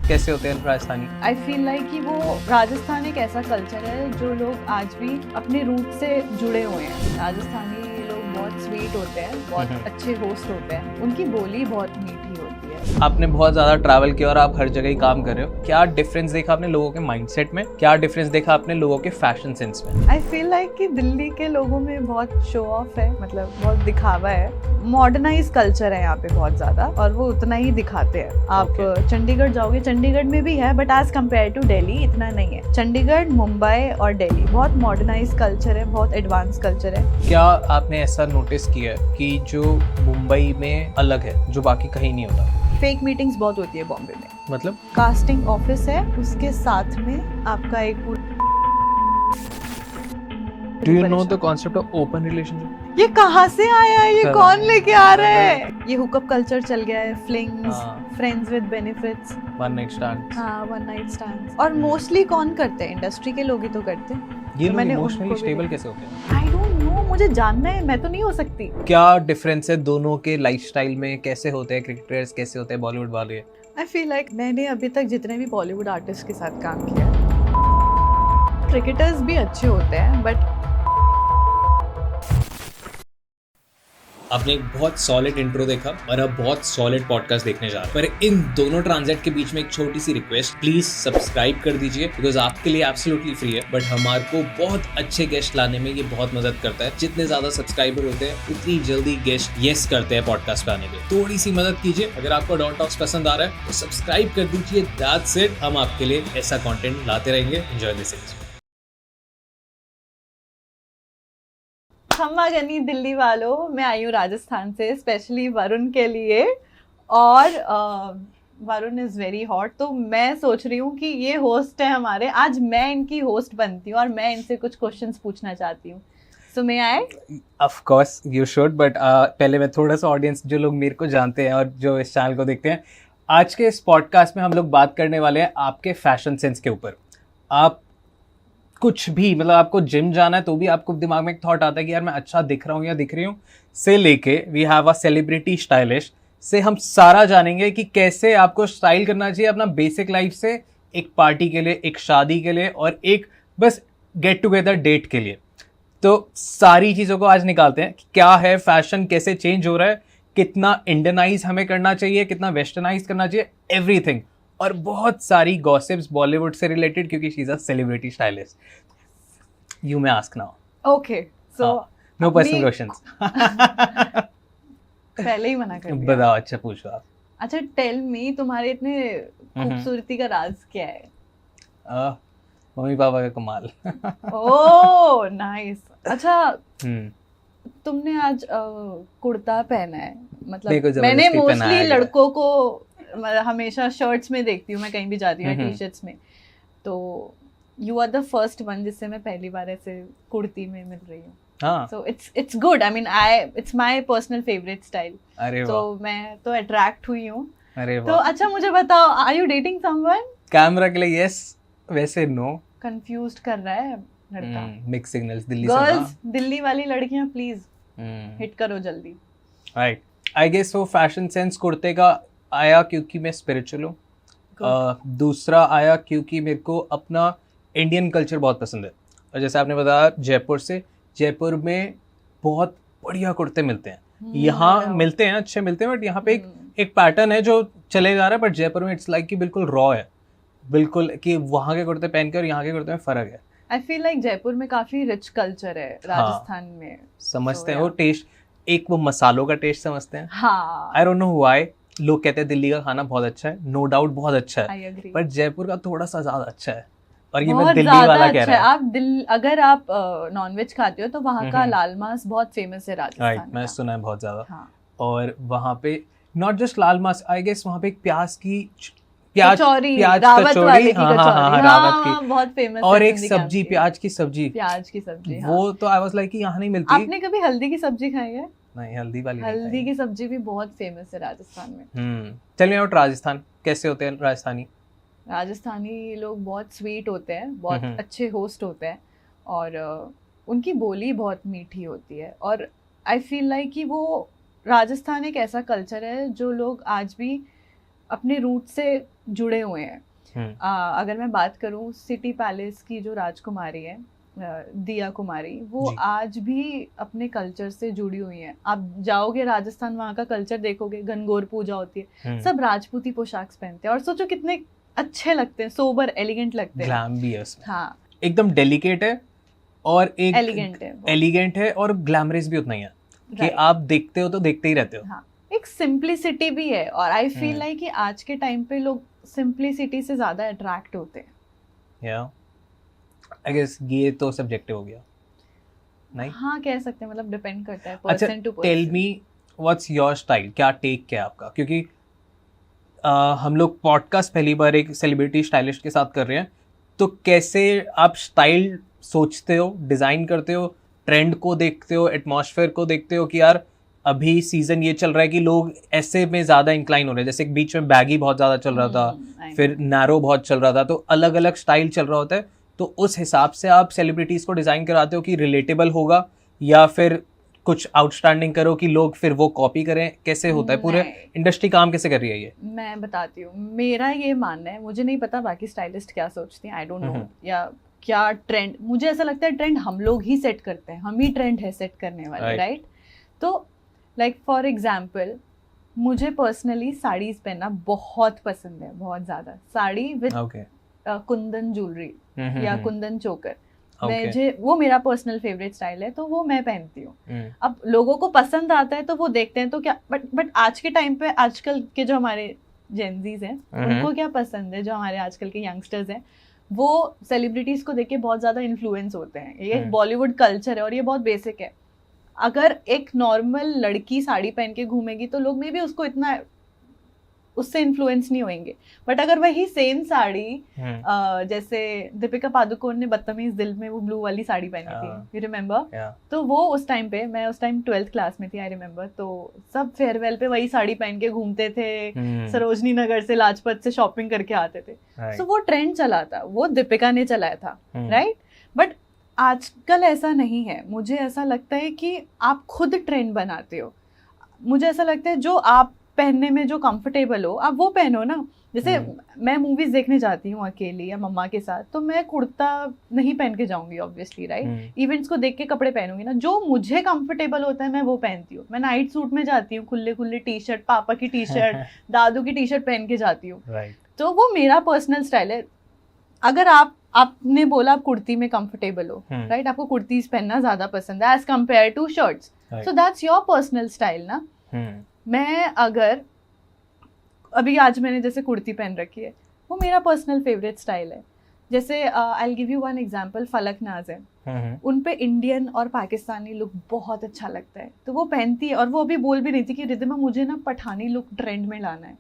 कैसे होते हैं राजस्थानी? आई फील लाइक कि वो राजस्थान एक ऐसा कल्चर है जो लोग आज भी अपने रूट से जुड़े हुए हैं। राजस्थानी लोग बहुत स्वीट होते हैं, बहुत अच्छे होस्ट होते हैं, उनकी बोली बहुत मीठी होती है। आपने बहुत ज़्यादा ट्रैवल किया और आप हर जगह ही काम कर रहे हो, क्या डिफरेंस देखा आपने लोगों के माइंडसेट में? क्या डिफरेंस देखा आपने लोगों के फैशन सेंस में? आई फील लाइक कि दिल्ली के लोगों में बहुत शो ऑफ है, मतलब बहुत दिखावा है, मॉडर्नाइज कल्चर है यहाँ पे बहुत ज़्यादा, और वो उतना ही दिखाते हैं। आप चंडीगढ़ जाओगे, चंडीगढ़ में भी है but as compare to Delhi इतना नहीं है। चंडीगढ़, मुंबई और दिल्ली बहुत मॉडर्नाइज कल्चर है, बहुत एडवांस कल्चर है। क्या आपने ऐसा नोटिस किया है कि जो मुंबई में अलग है, जो बाकी कहीं नहीं होता? फेक मीटिंग्स बहुत होती है बॉम्बे में। मतलब कास्टिंग ऑफिस है, उसके साथ में आपका एक do you know the concept of open relationship? ये कहाँ से आया है, ये कौन लेके आ रहा है? ये हुकअप कल्चर चल गया है, flings, friends with benefits, one night stand. हाँ, वन नाइट स्टैंड्स। और मोस्टली कौन करते हैं? इंडस्ट्री के लोग ही तो करते हैं। ये लोग इमोशनली स्टेबल कैसे होते हैं? आई डोंट नो, मुझे जानना है, मैं तो नहीं हो सकती। क्या डिफरेंस है दोनों के लाइफस्टाइल में? कैसे होते हैं क्रिकेटर्स, कैसे होते हैं बॉलीवुड वाले? आई फील लाइक मैंने अभी तक जितने भी बॉलीवुड आर्टिस्ट के साथ काम किया, क्रिकेटर्स भी अच्छे होते हैं बट आपने एक बहुत सॉलिड इंट्रो देखा और अब बहुत सॉलिड पॉडकास्ट देखने जा रहे हैं, पर इन दोनों ट्रांजेक्ट के बीच में एक छोटी सी रिक्वेस्ट, प्लीज सब्सक्राइब कर दीजिए, बिकॉज आपके लिए एब्सोल्युटली फ्री है, बट हमारे को बहुत अच्छे गेस्ट लाने में ये बहुत मदद करता है। जितने ज्यादा सब्सक्राइबर होते हैं उतनी जल्दी गेस्ट यस करते हैं पॉडकास्ट पे आने के। थोड़ी सी मदद कीजिए। अगर आपको डॉन टॉक्स पसंद आ रहा है तो सब्सक्राइब कर दीजिए, दैट्स इट। हम आपके लिए ऐसा कंटेंट लाते रहेंगे। Enjoy this. खम्मा गनी दिल्ली वालों, मैं आई हूँ राजस्थान से स्पेशली वरुण के लिए, और वरुण इज़ वेरी हॉट, तो मैं सोच रही हूँ कि ये होस्ट है हमारे, आज मैं इनकी होस्ट बनती हूँ और मैं इनसे कुछ क्वेश्चंस पूछना चाहती हूँ। So may I? Of course you should, but पहले मैं थोड़ा सा ऑडियंस, जो लोग मेरे को जानते हैं और जो इस चैनल को देखते हैं, आज के इस पॉडकास्ट में हम लोग बात करने वाले हैं आपके फैशन सेंस के ऊपर। आप कुछ भी, मतलब आपको जिम जाना है तो भी आपको दिमाग में एक थॉट आता है कि यार मैं अच्छा दिख रहा हूँ या दिख रही हूँ, से लेके we have a celebrity stylish से हम सारा जानेंगे कि कैसे आपको स्टाइल करना चाहिए अपना बेसिक लाइफ से एक पार्टी के लिए, एक शादी के लिए और एक बस गेट टुगेदर डेट के लिए। तो सारी चीज़ों को आज निकालते हैं कि क्या है फैशन, कैसे चेंज हो रहा है, कितना इंडियनाइज हमें करना चाहिए, कितना वेस्टर्नाइज करना चाहिए, एवरीथिंग। और बहुत सारी गॉसिप्स बॉलीवुड से रिलेटेड, क्योंकि she is a celebrity stylist. You may ask now. Okay, so no personal questions. पहले ही मना कर दिया। बताओ, अच्छा पूछो आप। अच्छा, टेल मी, तुम्हारे इतने खूबसूरती का राज क्या है? मम्मी पापा का कमाल। Oh nice. अच्छा, तुमने आज कुर्ता पहना है, मतलब मैंने मोस्टली लड़कों को हमेशा शर्ट्स में देखती हूँ, मैं कहीं भी जाती हूँ टी शर्ट्स में, तो you are the first one जिससे मैं पहली बार ऐसे कुर्ती में मिल रही हूँ। So it's good, I mean it's my personal favourite style. तो मैं तो अट्रैक्ट हुई हूँ। तो अच्छा मुझे बताओ, are you dating someone? Camera के लिए यस, वैसे नो। कंफ्यूज्ड कर रहा है लड़का। मिक्स सिग्नल्स दिल्ली से। गर्ल्स, दिल्ली वाली लड़कियां प्लीज हिट करो जल्दी। राइट, आई गेस वो फैशन सेंस कुर्ते का आया क्योंकि मैं स्पिरिचुअल हूँ। दूसरा आया क्योंकि मेरे को अपना इंडियन कल्चर बहुत पसंद है, और जैसे आपने बताया जयपुर से, जयपुर में बहुत बढ़िया कुर्ते मिलते हैं। यहाँ मिलते हैं, अच्छे मिलते हैं, बट यहाँ पे एक पैटर्न है जो चले जा रहा है, बट जयपुर में इट्स लाइक कि बिल्कुल रॉ है, बिल्कुल कि वहाँ के कुर्ते पहन के और यहाँ के कुर्ते में फ़र्क है। आई फील लाइक जयपुर में काफ़ी रिच कल्चर है, राजस्थान में समझते हैं वो टेस्ट, एक वो मसालों का टेस्ट समझते हैं। हाँ, आई डोंट नो व्हाई। लोग कहते हैं दिल्ली का खाना बहुत अच्छा है, नो डाउट बहुत अच्छा है, पर जयपुर का थोड़ा सा ज़्यादा अच्छा है, और ये मैं दिल्ली वाला कह रहा है। आप अगर आप नॉनवेज खाते हो तो वहाँ का लाल मांस बहुत फेमस है राजस्थान राइट, मैं सुना है बहुत ज़्यादा। और वहाँ पे नॉट जस्ट लाल मांस, आई गेस वहाँ पे एक प्याज कचौरी, रावत बहुत फेमस, और एक सब्जी, प्याज की सब्जी, वो तो आई वाज लाइक कि यहाँ नहीं मिलती। आपने कभी हल्दी की सब्जी खाई है? नहीं, हल्दी की सब्जी भी बहुत फेमस है राजस्थान में। चलिए आउट राजस्थान, कैसे होते हैं राजस्थानी? राजस्थानी लोग बहुत स्वीट होते हैं, बहुत अच्छे होस्ट होते हैं, और उनकी बोली बहुत मीठी होती है, और आई फील लाइक कि वो राजस्थान एक ऐसा कल्चर है जो लोग आज भी अपने रूट से जुड़े हुए हैं। अगर मैं बात करूं सिटी पैलेस की जो राजकुमारी है दिया कुमारी, वो आज भी अपने कल्चर से जुड़ी हुई है। आप जाओगे राजस्थान, वहाँ का कल्चर देखोगे, गणगौर पूजा होती है, सब राजपूती पोशाक पहनते हैं और सोचो कितने अच्छे लगते हैं, सोबर एलिगेंट लगते हैं। ग्लैम भी है उसमें। हाँ, एकदम डेलिकेट है और एक एलिगेंट है और ग्लैमरस भी उतना ही है कि आप देखते हो तो देखते ही रहते हो। हाँ, एक सिंप्लिसिटी भी है और आई फील लाइक कि आज के टाइम पे लोग सिंप्लिसिटी से ज्यादा अट्रैक्ट होते हैं। या आई गेस ये तो सब्जेक्टिव हो गया, नहीं? हाँ, कह सकते हैं, मतलब डिपेंड करता है person to person. Tell me what's your style, क्या टेक क्या आपका? क्योंकि हम लोग पॉडकास्ट पहली बार एक सेलिब्रिटी स्टाइलिस्ट के साथ कर रहे हैं, तो कैसे आप स्टाइल सोचते हो, डिज़ाइन करते हो, ट्रेंड को देखते हो, एटमॉस्फेयर को देखते हो कि यार अभी सीजन ये चल रहा है कि लोग ऐसे में ज़्यादा इंक्लाइन हो रहे हैं, जैसे बीच में बैगी बहुत ज़्यादा चल रहा था, फिर नैरो बहुत चल रहा था, तो अलग अलग स्टाइल चल रहा होता है, तो उस हिसाब से आप सेलिब्रिटीज़ को डिज़ाइन कराते हो कि रिलेटेबल होगा या फिर कुछ आउटस्टैंडिंग करो कि लोग फिर वो कॉपी करें? कैसे होता है, पूरे इंडस्ट्री काम कैसे कर रही है ये? मैं बताती हूँ, मेरा ये मानना है, मुझे नहीं पता बाकी स्टाइलिस्ट क्या सोचती हैं, आई डोंट नो, या क्या ट्रेंड, मुझे ऐसा लगता है ट्रेंड हम लोग ही सेट करते हैं, हम ही ट्रेंड है सेट करने वाले, राइट? तो लाइक फॉर एग्जाम्पल, मुझे पर्सनली साड़ीज पहनना बहुत पसंद है, बहुत ज़्यादा। साड़ी विद कुंदन ज्वेलरी या कुंदन चोकर, मुझे वो मेरा पर्सनल फेवरेट स्टाइल है, तो वो मैं पहनती हूँ। अब लोगों को पसंद आता है तो वो देखते हैं, तो क्या, बट आज के टाइम पे आजकल के जो हमारे जेनजीज हैं उनको क्या पसंद है, जो हमारे आजकल के यंगस्टर्स हैं वो सेलिब्रिटीज को देख के बहुत ज्यादा इन्फ्लुएंस होते हैं। ये बॉलीवुड कल्चर है और ये बहुत बेसिक है। अगर एक नॉर्मल लड़की साड़ी पहन के घूमेगी तो लोग मे भी उसको इतना उससे इन्फ्लुएंस नहीं होंगे, बट अगर वही सेम साड़ी जैसे दीपिका पादुकोण ने बदतमीज दिल में वो ब्लू वाली साड़ी पहनी थी, यू रिमेम्बर? तो वो उस टाइम पे, मैं उस टाइम 12th क्लास में थी, आई रिमेम्बर, तो सब फेयरवेल पे वही साड़ी पहन के घूमते थे, सरोजनी नगर से लाजपत से शॉपिंग करके आते थे। सो वो ट्रेंड चला था, वो दीपिका ने चलाया था, राइट? बट आजकल ऐसा नहीं है। मुझे ऐसा लगता है कि आप खुद ट्रेंड बनाते हो। मुझे ऐसा लगता है जो आप पहनने में जो कंफर्टेबल हो आप वो पहनो ना। जैसे मैं मूवीज देखने जाती हूँ अकेली या मम्मा के साथ, तो मैं कुर्ता नहीं पहन के जाऊंगी ऑब्वियसली, राइट? इवेंट्स को देख के कपड़े पहनूंगी ना, जो मुझे कंफर्टेबल होता है मैं वो पहनती हूँ। मैं नाइट सूट में जाती हूँ, खुले खुले टी शर्ट, पापा की टी शर्ट, दादू की टी शर्ट पहन के जाती हूँ, तो वो मेरा पर्सनल स्टाइल है। अगर आपने बोला आप कुर्ती में कंफर्टेबल हो, राइट? आपको कुर्तीज पहनना ज्यादा पसंद है as compare to shirts, so that's your personal style ना। मैं अगर अभी आज मैंने जैसे कुर्ती पहन रखी है, वो मेरा पर्सनल फेवरेट स्टाइल है। जैसे I will give you one example, फलक नाज है, उन पे इंडियन और पाकिस्तानी लुक बहुत अच्छा लगता है, तो वो पहनती है। और वो अभी बोल भी रही थी कि रिद्धिमा मुझे ना पठानी लुक ट्रेंड में लाना है,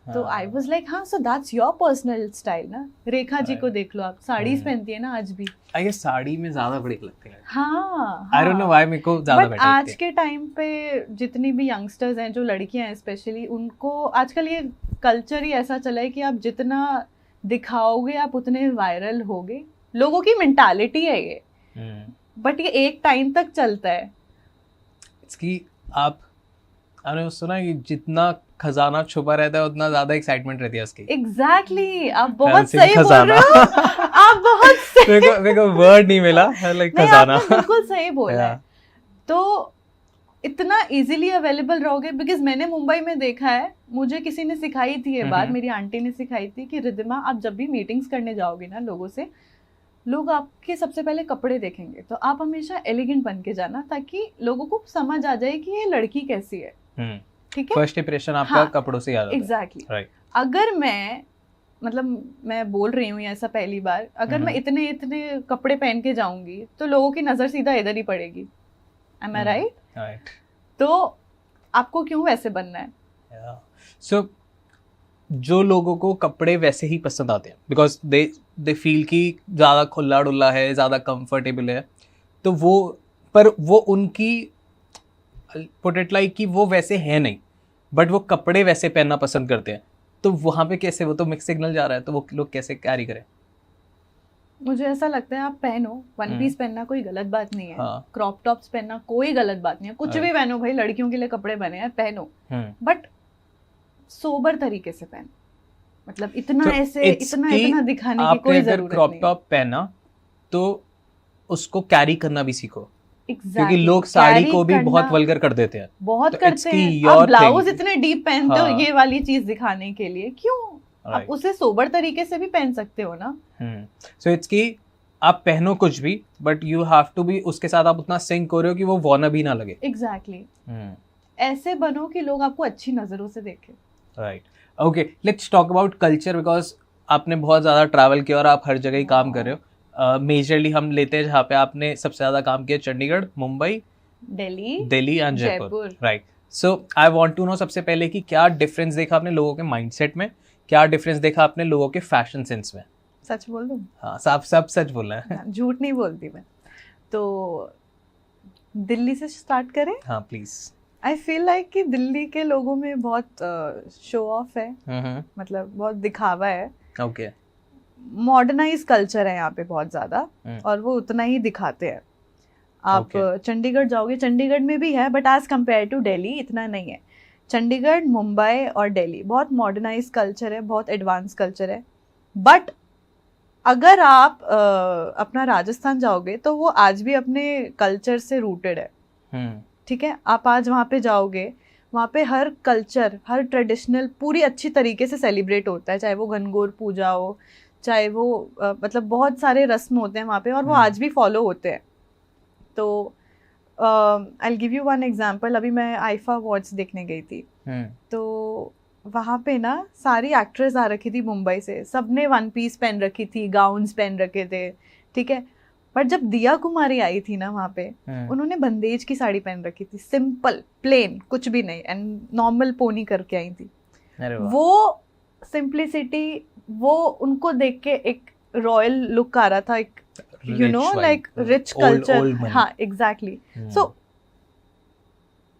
तो आई वाज लाइक हाँ, सो दैट्स योर पर्सनल स्टाइल ना। रेखा जी को देख लो आप, साड़ीज पहनती है ना आज भी। आई गेस साड़ी में ज्यादा बड़ी लगती है। हाँ, आई डोंट नो व्हाई, मेरे को ज्यादा बेटर लगती है। आज के टाइम पे जितनी भी यंगस्टर्स हैं, जो लड़कियां हैं स्पेशली, उनको आजकल ये कल्चर ही ऐसा चला है कि आप जितना दिखाओगे आप उतने वायरल होगे। लोगों की मेंटालिटी है ये, बट ये एक टाइम तक चलता है। इसकी आपने सुना कि जितना खजाना छुपा रहता है उतना ज्यादा एक्साइटमेंट रहती है उसकी। एग्जैक्टली, आप बहुत सही बोल रहे हो। आप बहुत सही, मेरे को वर्ड नहीं मिला, लाइक खजाना। आपने बिल्कुल सही बोला है। तो इतना इजीली अवेलेबल रहोगे, बिकॉज मैंने मुंबई में देखा है, मुझे किसी ने सिखाई थी ये बात, मेरी आंटी ने सिखाई थी कि रिद्धिमा आप जब भी मीटिंग्स करने जाओगे ना लोगों से, लोग आपके सबसे पहले कपड़े देखेंगे, तो आप हमेशा एलिगेंट बन के जाना, ताकि लोगों को समझ आ जाए कि ये लड़की कैसी है। ठीक है, फर्स्ट इंप्रेशन आपका कपड़ों से याद आता है। Exactly, right. अगर मैं बोल रही हूँ ऐसा पहली बार, अगर मैं इतने कपड़े पहन के जाऊंगी तो लोगों की नजर सीधा इधर ही पड़ेगी। Am I right? Right. तो आपको क्यों वैसे बनना है? So, जो लोगों को कपड़े वैसे ही पसंद आते हैं, बिकॉज दे फील कि ज़्यादा खुला डुल्ला है, ज़्यादा कंफर्टेबल है, तो वो उनकी पुट इट लाइक कि वो वैसे है नहीं, बट वो कपड़े वैसे पहनना पसंद करते हैं। तो वहाँ पे कैसे, वो तो मिक्स सिग्नल जा रहा है, तो वो लोग कैसे कैरी करें? मुझे ऐसा लगता है आप पहनो, वन पीस पहनना कोई गलत बात नहीं है, क्रॉप टॉप्स पहनना कोई गलत बात नहीं है, कुछ भी पहनो भाई, लड़कियों के लिए कपड़े बने हैं, पहनो, बट सोबर तरीके से पहनो। मतलब इतना ऐसे इतना दिखाने की कोई जरूरत नहीं। क्रॉप टॉप पहना तो उसको कैरी करना भी सीखो। Exactly. क्योंकि लोग साड़ी को भी बहुत वल्गर कर देते हैं, बहुत तो करते हैं। आप ब्लाउज इतने डीप पहनते हो ये वाली चीज दिखाने के लिए, क्यों? आप उसे सोबर तरीके से भी पहन सकते हो ना। सो इट्स की आप पहनो कुछ भी, but you have to be उसके साथ आप उतना सिंक हो रहे हो कि वो वॉना भी ना लगे। एग्जैक्टली ऐसे बनो कि लोग आपको अच्छी नजरों से देखें। Right, okay, let's talk about culture, because आपने बहुत ज़्यादा ट्रैवल किया और आप हर जगह ही काम कर रहे हो। मेजरली हम लेते हैं जहाँ पे आपने सबसे ज़्यादा काम किया, Chandigarh, Mumbai, Delhi and Jaipur. Right, so I want to know सबसे पहले कि क्या डिफरेंस देखा आपने लोगों के माइंडसेट में, क्या डिफरेंस देखा आपने लोगों के फैशन सेंस में? सच बोल दूं? हाँ, सब सच बोलना है, झूठ नहीं बोलती मैं। तो दिल्ली से स्टार्ट करें? हाँ प्लीज। आई फील लाइक कि दिल्ली के लोगों में बहुत शो ऑफ है, मतलब बहुत दिखावा है। ओके, मॉडर्नाइज कल्चर है यहाँ पे बहुत ज्यादा, और वो उतना ही दिखाते हैं। आप चंडीगढ़ जाओगे, चंडीगढ़ में भी है, but as compare to Delhi इतना नहीं है। चंडीगढ़, मुंबई और दिल्ली बहुत मॉडर्नाइज कल्चर है, बहुत एडवांस कल्चर है। बट अगर आप अपना राजस्थान जाओगे तो वो आज भी अपने कल्चर से रूटेड है। ठीक है, आप आज वहाँ पे जाओगे, वहाँ पे हर कल्चर, हर ट्रेडिशनल पूरी अच्छी तरीके से सेलिब्रेट होता है, चाहे वो घनघोर पूजा हो, चाहे वो मतलब बहुत सारे रस्म होते हैं वहाँ पे, और वो आज भी फॉलो होते हैं। तो I will give you one example. अभी मैं आईफा अवार्ड्स देखने गई थी, तो वहाँ पे ना सारी एक्ट्रेस आ रखी थी मुंबई से, सबने वन पीस पहन रखी थी, गाउन्स पहन रखे थे, ठीक है। बट जब दिया कुमारी आई थी ना वहाँ पे, उन्होंने बंदेज की साड़ी पहन रखी थी, सिंपल प्लेन, कुछ भी नहीं, एंड नॉर्मल पोनी करके आई थी। वो सिंप्लिसिटी, वो उनको देख के एक रॉयल लुक आ रहा था, एक you know like rich culture. हाँ एग्जैक्टली। सो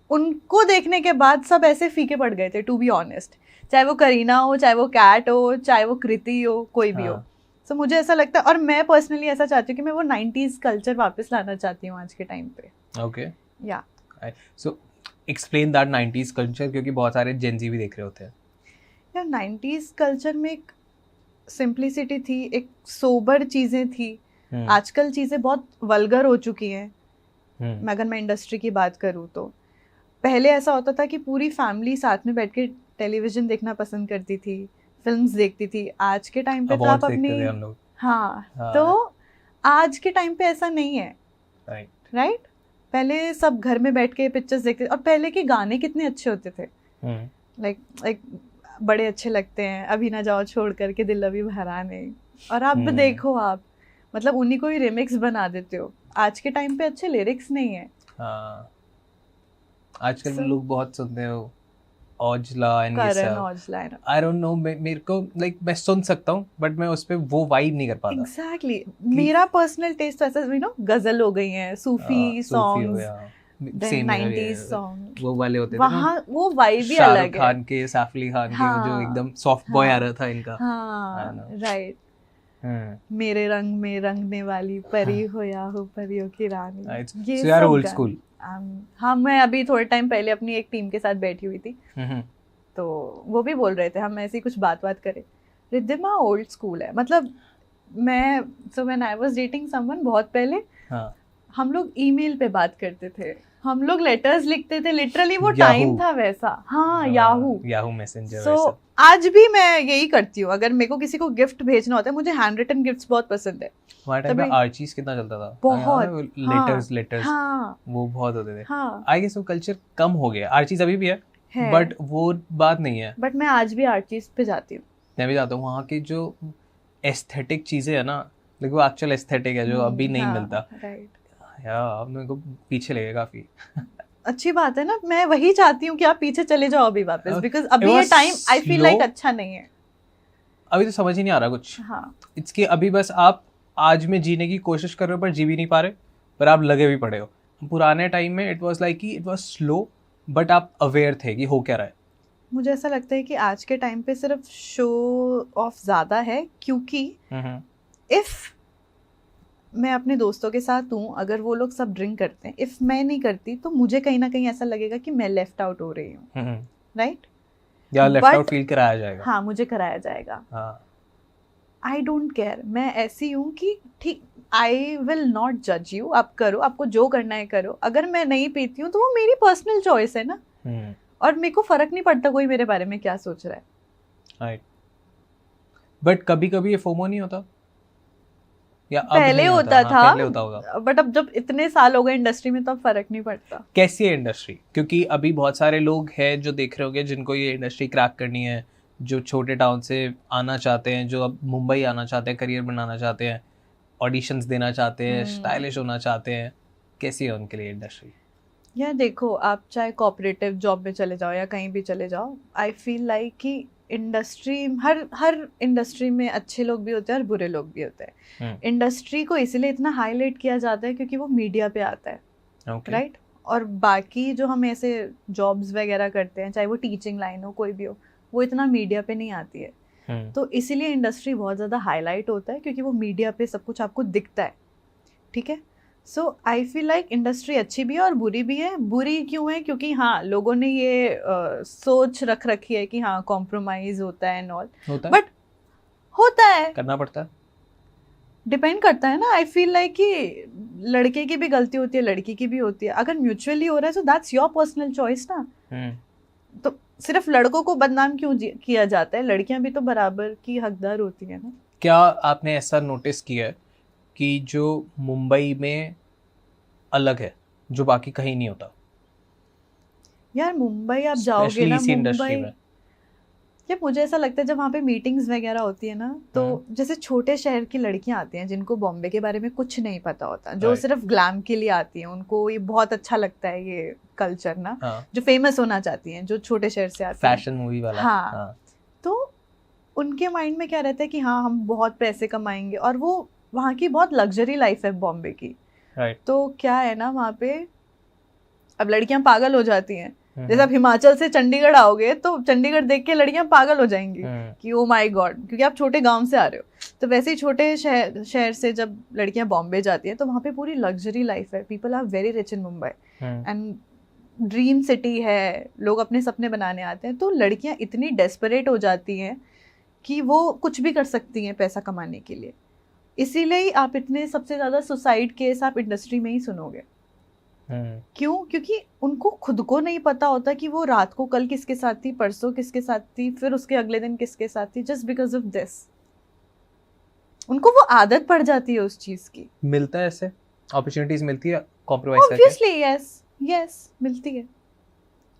उनको देखने के बाद सब ऐसे फीके पड़ गए थे, टू बी ऑनेस्ट। चाहे वो करीना हो, चाहे वो कैट हो, चाहे वो कृति हो, कोई भी हो। सो मुझे ऐसा लगता है, और मैं पर्सनली ऐसा चाहती हूँ कि मैं वो 90s कल्चर वापस लाना चाहती हूँ आज के टाइम पे। ओके, या so explain that 90s culture, क्योंकि बहुत सारे जेनजी भी देख रहे होते हैं। यार 90s कल्चर में एक सिंप्लिसिटी थी, एक सोबर चीजें थी। आजकल चीजें बहुत वल्गर हो चुकी हैं। अगर मैं इंडस्ट्री की बात करूँ तो पहले ऐसा होता था कि पूरी फैमिली साथ में बैठ के टेलीविजन देखना पसंद करती थी, फिल्म्स देखती थी। आज के टाइम पे तो आप अपनी हाँ, तो आज के टाइम पे ऐसा नहीं है। राइट, पहले सब घर में बैठ के पिक्चर्स देखते थे, और पहले के गाने कितने अच्छे होते थे, लाइक बड़े अच्छे लगते हैं। अभी ना जाओ छोड़ करके दिल अभी भरा नहीं, और आप भी देखो, आप मतलब उन्हीं को ही रिमिक्स बना देते हो। आज के टाइम पे अच्छे लिरिक्स नहीं है। आजकल लोग बहुत सुनते हो औजला एंड ये सब। आई डोंट नो, मेरे को लाइक मैं सुन सकता हूँ, बट मैं उस पे वो वाइब नहीं कर पाता। एग्जैक्टली, मेरा पर्सनल टेस्ट ऐसा, यू नो, गजल हो गई है, सूफी सॉन्ग्स, 90s सॉन्ग वो वाले होते थे वहाँ, वो वाइब ही अलग है। शाहरुख खान के, सैफ अली खान के, जो एकदम सॉफ्ट बॉय आ रहा था इनका। राइट, मेरे रंग में रंगने वाली परी हो या हो परियों की रानी, ये सब ओल्ड स्कूल। हाँ, मैं अभी थोड़े टाइम पहले अपनी एक टीम के साथ बैठी हुई थी, तो वो भी बोल रहे थे, हम ऐसी कुछ बात करे, रिद्धिमा ओल्ड स्कूल है। मतलब मैं, so when I was dating someone बहुत पहले, हम लोग ईमेल पे बात करते थे, हम लोग लेटर्स लिखते थे, लिटरली वो टाइम था वैसा। हाँ, याहू मैसेंजर। सो आज भी मैं यही करती हूँ। अगर मेरे को किसी को गिफ्ट भेजना होता है, मुझे हैंड रिटन गिफ्ट्स बहुत पसंद है। तभी आर्चीज कितना चलता था, बहुत लेटर्स वो बहुत होते थे। आई गेस वो कल्चर कम हो गया। आर्चीज अभी भी है, बट वो बात नहीं है। बट मैं आज भी आर्चीज पे जाती हूँ। मैं भी जाता हूँ। वहाँ की जो एस्थेटिक चीजें है ना, वो एक्चुअल एस्थेटिक है जो अभी नहीं मिलता। यार मेरे को पीछे लगे काफी। अच्छी बात है ना, मैं वही चाहती हूँ कि आप पीछे चले जाओ अभी वापस, बिकॉज अभी ये टाइम आई फील लाइक अच्छा नहीं है। अभी तो समझ ही नहीं आ रहा कुछ। इसके अभी बस आप आज में जीने की कोशिश कर रहे हो, पर जी भी नहीं पा रहे, पर आप लगे भी पड़े हो। पुराने टाइम में इट वाज लाइक कि इट वाज स्लो, बट आप अवेयर थे कि हो क्या रहा है। मुझे ऐसा लगता है कि आज के टाइम पे सिर्फ शो ऑफ ज्यादा है, क्योंकि इफ मैं अपने दोस्तों के साथ हूँ, अगर वो लोग सब ड्रिंक करते हैं, इफ मैं नहीं करती, तो मुझे कहीं ना कहीं ऐसा लगेगा कि मैं लेफ्ट आउट हो रही हूँ। राइट, या लेफ्ट आउट फील कराया जाएगा। हाँ, मुझे कराया जाएगा। आई डोंट केयर, मैं ऐसी हूँ कि ठीक, आई विल नॉट जज यू, आप करो, आपको जो करना है करो। अगर मैं नहीं पीती हूँ तो वो मेरी पर्सनल चॉइस है ना, और मेरे को फर्क नहीं पड़ता कोई मेरे बारे में क्या सोच रहा है। राइट, बट कभी कभी ये फोमो नहीं होता, या पहले होता था, पहले होता होगा, बट अब जब इतने साल हो गए इंडस्ट्री में तो अब फर्क नहीं पड़ता। कैसी है इंडस्ट्री? क्योंकि अभी बहुत सारे लोग हैं जो देख रहे होंगे जिनको ये इंडस्ट्री क्रैक करनी है, जो छोटे टाउन से आना चाहते हैं, जो अब मुंबई आना चाहते हैं, करियर बनाना चाहते हैं, ऑडिशंस देना चाहते हैं, स्टाइलिश होना चाहते हैं, कैसी है उनके लिए इंडस्ट्री? यार देखो, आप चाहे कोऑपरेटिव जॉब में चले जाओ या कहीं भी चले जाओ, आई फील लाइक कि इंडस्ट्री, हर इंडस्ट्री में अच्छे लोग भी होते हैं और बुरे लोग भी होते हैं। इंडस्ट्री को इसीलिए इतना हाईलाइट किया जाता है क्योंकि वो मीडिया पे आता है, राइट? और बाकी जो हम ऐसे जॉब्स वगैरह करते हैं, चाहे वो टीचिंग लाइन हो, कोई भी हो, वो इतना मीडिया पे नहीं आती है। तो इसीलिए इंडस्ट्री बहुत ज़्यादा हाईलाइट होता है क्योंकि वो मीडिया पे सब कुछ आपको दिखता है, ठीक है? सो आई फील लाइक इंडस्ट्री अच्छी भी है और बुरी भी है। बुरी क्यों है? क्योंकि हाँ, लोगों ने ये सोच रख रखी है कि हाँ कॉम्प्रोमाइज होता है एंड ऑल, बट होता है, करना पड़ता है, डिपेंड करता है ना। आई फील लाइक कि लड़के की भी गलती होती है, लड़की की भी होती है। अगर म्यूचुअली हो रहा है तो दैट्स योर पर्सनल चॉइस ना। तो सिर्फ लड़कों को बदनाम क्यों किया जाता है? लड़कियां भी तो बराबर की हकदार होती है ना। क्या आपने ऐसा नोटिस किया है कि जो मुंबई में अलग है, जो बाकी कहीं नहीं होता? यार मुंबई आप जाओगे ना, मुंबई, या मुझे ऐसा लगता है जब वहाँ पे मीटिंग्स वगैरह होती है ना, तो जैसे छोटे शहर की लड़कियां आती हैं जिनको बॉम्बे के बारे में कुछ नहीं पता होता, जो सिर्फ ग्लैम के लिए आती हैं, उनको ये बहुत अच्छा लगता है ये कल्चर ना, जो फेमस होना चाहती हैं, जो छोटे शहर से आती हैं, फैशन मूवी वाला। हाँ, तो उनके माइंड में क्या रहता है कि हाँ हम बहुत पैसे कमाएंगे, और वो वहाँ की बहुत लग्जरी लाइफ है बॉम्बे की। तो क्या है ना, वहाँ पे अब लड़कियां पागल हो जाती हैं। जैसे आप हिमाचल से चंडीगढ़ आओगे तो चंडीगढ़ देख के लड़कियां पागल हो जाएंगी कि ओ माय गॉड, क्योंकि आप छोटे गांव से आ रहे हो। तो वैसे ही छोटे शहर से जब लड़कियां बॉम्बे जाती हैं तो वहाँ पे पूरी लग्जरी लाइफ है। People are very rich in Mumbai and dream city है, लोग अपने सपने बनाने आते हैं। तो लड़कियां इतनी डेस्परेट हो जाती हैं कि वो कुछ भी कर सकती हैं पैसा कमाने के लिए। इसीलिए ही आप इतने सबसे ज़्यादा सुसाइड केस आप इंडस्ट्री में ही सुनोगे। क्यों? क्योंकि उनको खुद को नहीं पता होता कि वो रात को कल किसके साथ थी, परसों किसके साथ थी, फिर उसके अगले दिन किसके साथ थी, जस्ट बिकॉज ऑफ दिस। उनको वो आदत पड़ जाती है उस चीज की। मिलता है ऐसे अपॉर्चुनिटीज, मिलती है कॉम्प्रोमाइज करके? ऑब्वियसली यस मिलती है,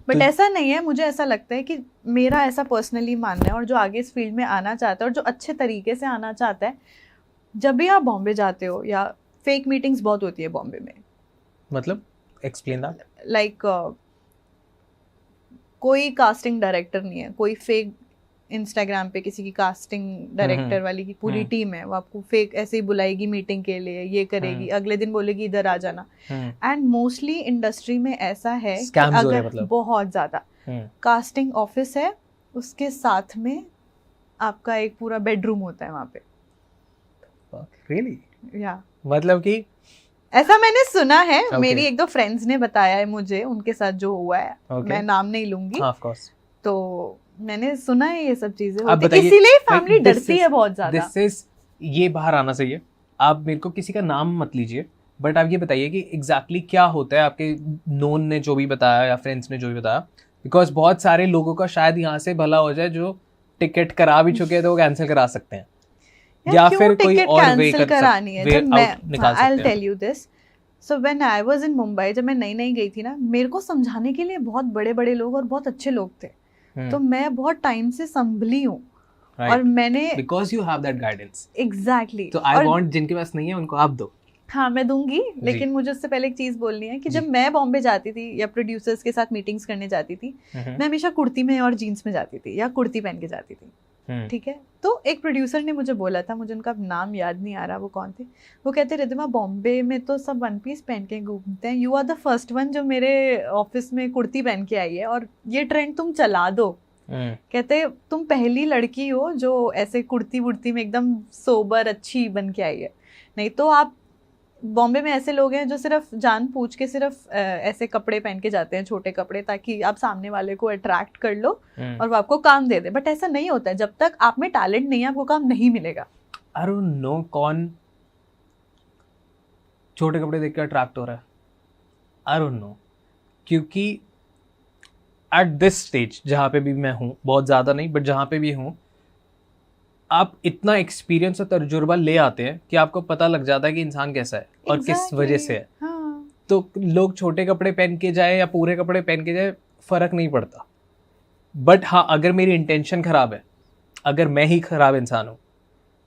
बट ऐसा नहीं है। मुझे ऐसा लगता है कि मेरा ऐसा पर्सनली मानना है, और जो आगे इस फील्ड में आना चाहता है और जो अच्छे तरीके से आना चाहता है, जब भी आप बॉम्बे जाते हो, या फेक मीटिंग्स बहुत होती है बॉम्बे में। मतलब एक्सप्लेन दैट। लाइक कोई कास्टिंग डायरेक्टर नहीं है, कोई फेक इंस्टाग्राम पे किसी की कास्टिंग डायरेक्टर वाली की पूरी टीम है, वो आपको फेक ऐसे ही बुलाएगी मीटिंग के लिए, ये करेगी, अगले दिन बोलेगी इधर आ जाना। एंड मोस्टली इंडस्ट्री में ऐसा है कि अगर मतलब बहुत ज्यादा कास्टिंग ऑफिस है, उसके साथ में आपका एक पूरा बेडरूम होता है वहाँ पे। Really? या मतलब कि ऐसा मैंने सुना है। मेरी एक दो फ्रेंड्स ने बताया है मुझे, उनके साथ जो हुआ है। मैं नाम नहीं लूंगी। Of course. तो मैंने सुना है ये सब चीजें होती हैं, इसीलिए फैमिली डरती है बहुत ज्यादा। ये बाहर आना चाहिए। आप मेरे को किसी का नाम मत लीजिए, बट आप ये बताइए कि एग्जैक्टली क्या होता है, आपके नोन ने जो भी बताया या फ्रेंड्स ने जो भी बताया, बिकॉज बहुत सारे लोगों का शायद यहाँ से भला हो जाए जो टिकट करा भी चुके हैं तो वो कैंसिल करा सकते हैं, या फिर कोई और वे करानी है। जब मैं I'll tell you this. So when I was in Mumbai, जब मैं नई गई थी ना, मेरे को समझाने के लिए बहुत बड़े लोग और बहुत अच्छे लोग थे। तो मैं बहुत टाइम से संभली हूँ, और मैंने because you have that guidance. Exactly. तो I want जिनके पास नहीं है उनको आप दो। हाँ मैं दूंगी, लेकिन मुझे उससे पहले एक चीज बोलनी है कि जब मैं बॉम्बे जाती थी या प्रोड्यूसर्स के साथ मीटिंग्स करने जाती थी, मैं हमेशा कुर्ती में और जीन्स में जाती थी, या कुर्ती पहन के जाती थी। ठीक है। तो एक प्रोड्यूसर ने मुझे बोला था, मुझे उनका नाम याद नहीं आ रहा वो कौन थे, वो कहते रिद्धिमा बॉम्बे में तो सब वन पीस पहन के घूमते हैं, you are the first one जो मेरे ऑफिस में कुर्ती पहन के आई है, और ये ट्रेंड तुम चला दो। कहते तुम पहली लड़की हो जो ऐसे कुर्ती वुर्ती में एकदम सोबर अच्छी बन के आई है, नहीं तो आप बॉम्बे में ऐसे लोग हैं जो सिर्फ जान पूछ के सिर्फ ऐसे कपड़े पहन के जाते हैं, छोटे कपड़े, ताकि आप सामने वाले को अट्रैक्ट कर लो और वो आपको काम दे दे। बट ऐसा नहीं होता है, जब तक आप में टैलेंट नहीं है आपको काम नहीं मिलेगा। आई डोंट नो कौन छोटे कपड़े देख के अट्रैक्ट हो रहा है, आई डोंट नो, क्योंकि एट दिस स्टेज जहाँ पे भी मैं हूँ, बहुत ज़्यादा नहीं बट जहाँ पे भी हूँ, आप इतना एक्सपीरियंस और तजुर्बा ले आते हैं कि आपको पता लग जाता है कि इंसान कैसा है और किस वजह से है। हाँ। तो लोग छोटे कपड़े पहन के जाए या पूरे कपड़े पहन के जाए फर्क नहीं पड़ता। बट हाँ, अगर मेरी इंटेंशन खराब है, अगर मैं ही खराब इंसान हूँ,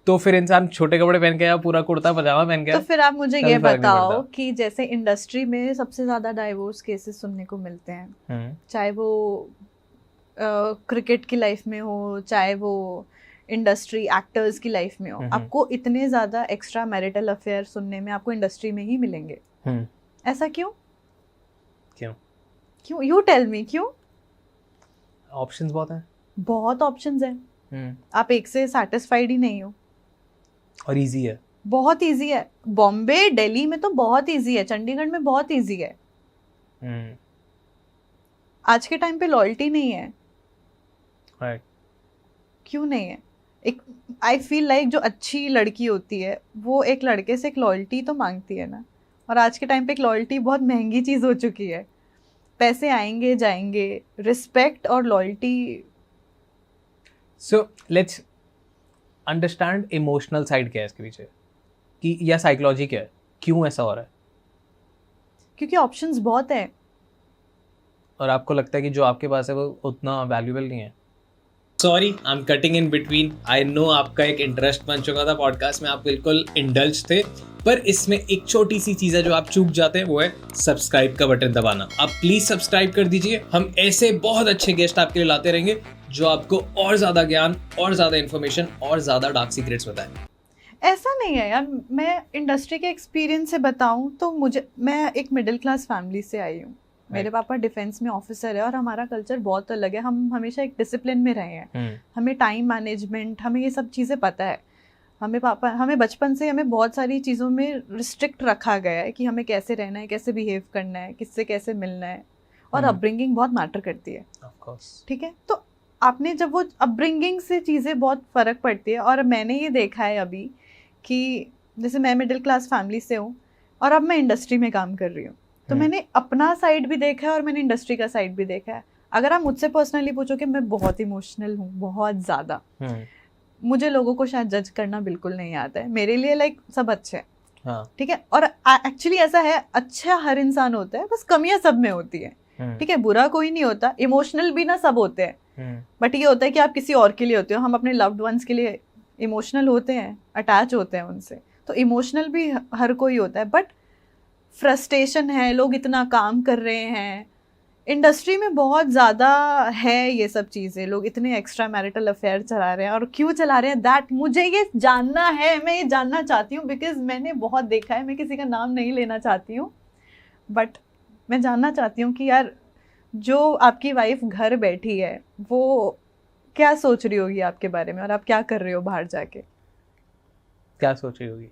तो फिर इंसान छोटे कपड़े पहन के या पूरा कुर्ता पजामा पहन के, तो फिर आप मुझे ये बताओ कि जैसे इंडस्ट्री में सबसे ज्यादा डाइवोर्स केसेस सुनने को मिलते हैं, चाहे वो क्रिकेट की लाइफ में हो, चाहे वो इंडस्ट्री एक्टर्स की लाइफ में हो, आपको इतने ज्यादा एक्स्ट्रा मैरिटल अफेयर सुनने में आपको इंडस्ट्री में ही मिलेंगे। ऐसा क्यों? क्यों यू टेल मी, क्यों? ऑप्शंस बहुत हैं, बहुत ऑप्शंस हैं। आप एक से सेटिस्फाइड ही नहीं हो। और इजी है, बहुत इजी है। बॉम्बे दिल्ली में तो बहुत इजी है, चंडीगढ़ में बहुत इजी है। आज के टाइम पे लॉयल्टी नहीं है। राइट। क्यों नहीं है? एक आई फील लाइक जो अच्छी लड़की होती है वो एक लड़के से एक लॉयल्टी तो मांगती है ना, और आज के टाइम पे एक लॉयल्टी बहुत महंगी चीज हो चुकी है। पैसे आएंगे जाएंगे, रिस्पेक्ट और loyalty. So let's understand emotional side क्या है इसके पीछे, कि या साइकोलॉजी क्या है, क्यों ऐसा हो रहा है? क्योंकि ऑप्शंस बहुत है और आपको लगता है कि जो आपके पास है वो उतना वैल्यूएबल नहीं है। Sorry, I am cutting in between. I know आपका एक इंटरेस्ट बन चुका था पॉडकास्ट में, आप बिल्कुल इंडल्ज थे, पर इसमें एक छोटी सी चीज़ है जो आप चूक जाते हैं, वो है सब्सक्राइब का बटन दबाना। आप प्लीज़ सब्सक्राइब कर दीजिए। हम ऐसे बहुत अच्छे गेस्ट आपके लिए लाते रहेंगे जो आपको और ज़्यादा ज्ञान और ज़्यादा इन्फॉर्मेशन और ज़्यादा डार्क सीक्रेट्स बताएं। ऐसा नहीं है यार, मैं इंडस्ट्री के एक्सपीरियंस से बताऊं तो मैं एक मिडिल क्लास फैमिली से आई हूँ। मेरे पापा डिफेंस में ऑफिसर है और हमारा कल्चर बहुत अलग है। हम हमेशा एक डिसिप्लिन में रहे हैं। हमें टाइम मैनेजमेंट, हमें ये सब चीज़ें पता है। हमें बचपन से हमें बहुत सारी चीज़ों में रिस्ट्रिक्ट रखा गया है कि हमें कैसे रहना है, कैसे बिहेव करना है, किससे कैसे मिलना है, और अपब्रिंगिंग बहुत मैटर करती है। ठीक है, तो आपने जब वो अपब्रिंगिंग से चीज़ें बहुत फ़र्क पड़ती है। और मैंने ये देखा है अभी कि जैसे मैं मिडिल क्लास फैमिली से हूँ और अब मैं इंडस्ट्री में काम कर रही हूँ, तो मैंने अपना साइड भी देखा है और मैंने इंडस्ट्री का साइड भी देखा है। अगर आप मुझसे पर्सनली पूछोगे, मैं बहुत इमोशनल हूँ, बहुत ज़्यादा। मुझे लोगों को शायद जज करना बिल्कुल नहीं आता है। मेरे लिए लाइक सब अच्छे हैं, हाँ। ठीक है, और एक्चुअली ऐसा है, अच्छा हर इंसान होता है, बस कमियां सब में होती है। ठीक है, बुरा कोई नहीं होता, इमोशनल भी ना सब होते हैं, बट ये होता है कि आप किसी और के लिए होते हो। हम अपने लव्ड वंस के लिए इमोशनल होते हैं, अटैच होते हैं उनसे, तो इमोशनल भी हर कोई होता है। बट फ्रस्ट्रेशन है, लोग इतना काम कर रहे हैं, इंडस्ट्री में बहुत ज़्यादा है ये सब चीज़ें, लोग इतने एक्स्ट्रा मैरिटल अफेयर चला रहे हैं। और क्यों चला रहे हैं, दैट मुझे ये जानना है, मैं ये जानना चाहती हूँ, बिकॉज मैंने बहुत देखा है। मैं किसी का नाम नहीं लेना चाहती हूँ, बट मैं जानना चाहती हूँ कि यार जो आपकी वाइफ घर बैठी है वो क्या सोच रही होगी आपके बारे में, और आप क्या कर रहे हो बाहर जाके, क्या सोच रही होगी?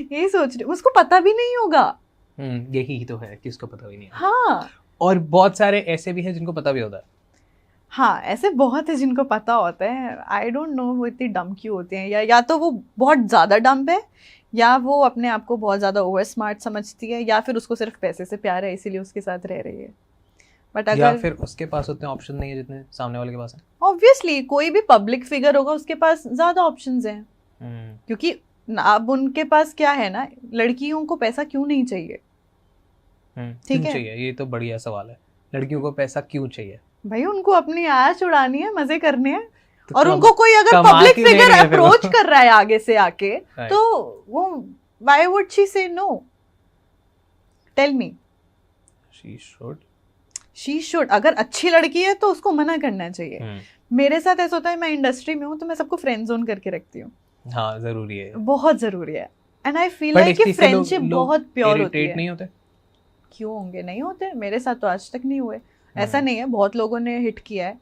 यही सोच रही, उसको पता भी नहीं होगा। यही तो है कि उसको पता भी नहीं है। हाँ, और बहुत सारे ऐसे भी हैं जिनको पता भी होता है। हाँ, ऐसे बहुत है जिनको पता होता है। आई डोंट नो वो इतनी डम क्यों होते हैं, या तो वो बहुत ज़्यादा डम है, या वो अपने आप को बहुत ज़्यादा ओवर स्मार्ट समझती है, या फिर उसको सिर्फ पैसे से प्यार है इसीलिए उसके साथ रह रही है। बट अगर या फिर उसके पास उतने ऑप्शन नहीं है जितने सामने वाले के पास है। ऑब्वियसली कोई भी पब्लिक फिगर होगा उसके पास ज़्यादा ऑप्शंस हैं, क्योंकि अब उनके पास क्या है ना, लड़कियों को पैसा क्यों नहीं चाहिए? ठीक है, चाहिए, ये तो बढ़िया सवाल है। लड़कियों को पैसा क्यों चाहिए? भाई उनको अपनी ऐश उड़ानी है, मजे करने हैं, तो और उनको कोई अगर पब्लिक फिगर अप्रोच कर रहा है आगे से आके, तो वो why would she say no? Tell me. She should. अगर अच्छी लड़की है तो उसको मना करना चाहिए। मेरे साथ ऐसा होता है, मैं इंडस्ट्री में हूँ तो मैं सबको फ्रेंड जोन करके रखती हूँ। हाँ, जरूरी है, बहुत जरूरी है। एंड आई फील लाइक कि फ्रेंडशिप बहुत प्योर होती है। नहीं होते? क्यों होंगे, नहीं होते। मेरे साथ तो आज तक नहीं हुए। ऐसा नहीं है, बहुत लोगों ने हिट किया है,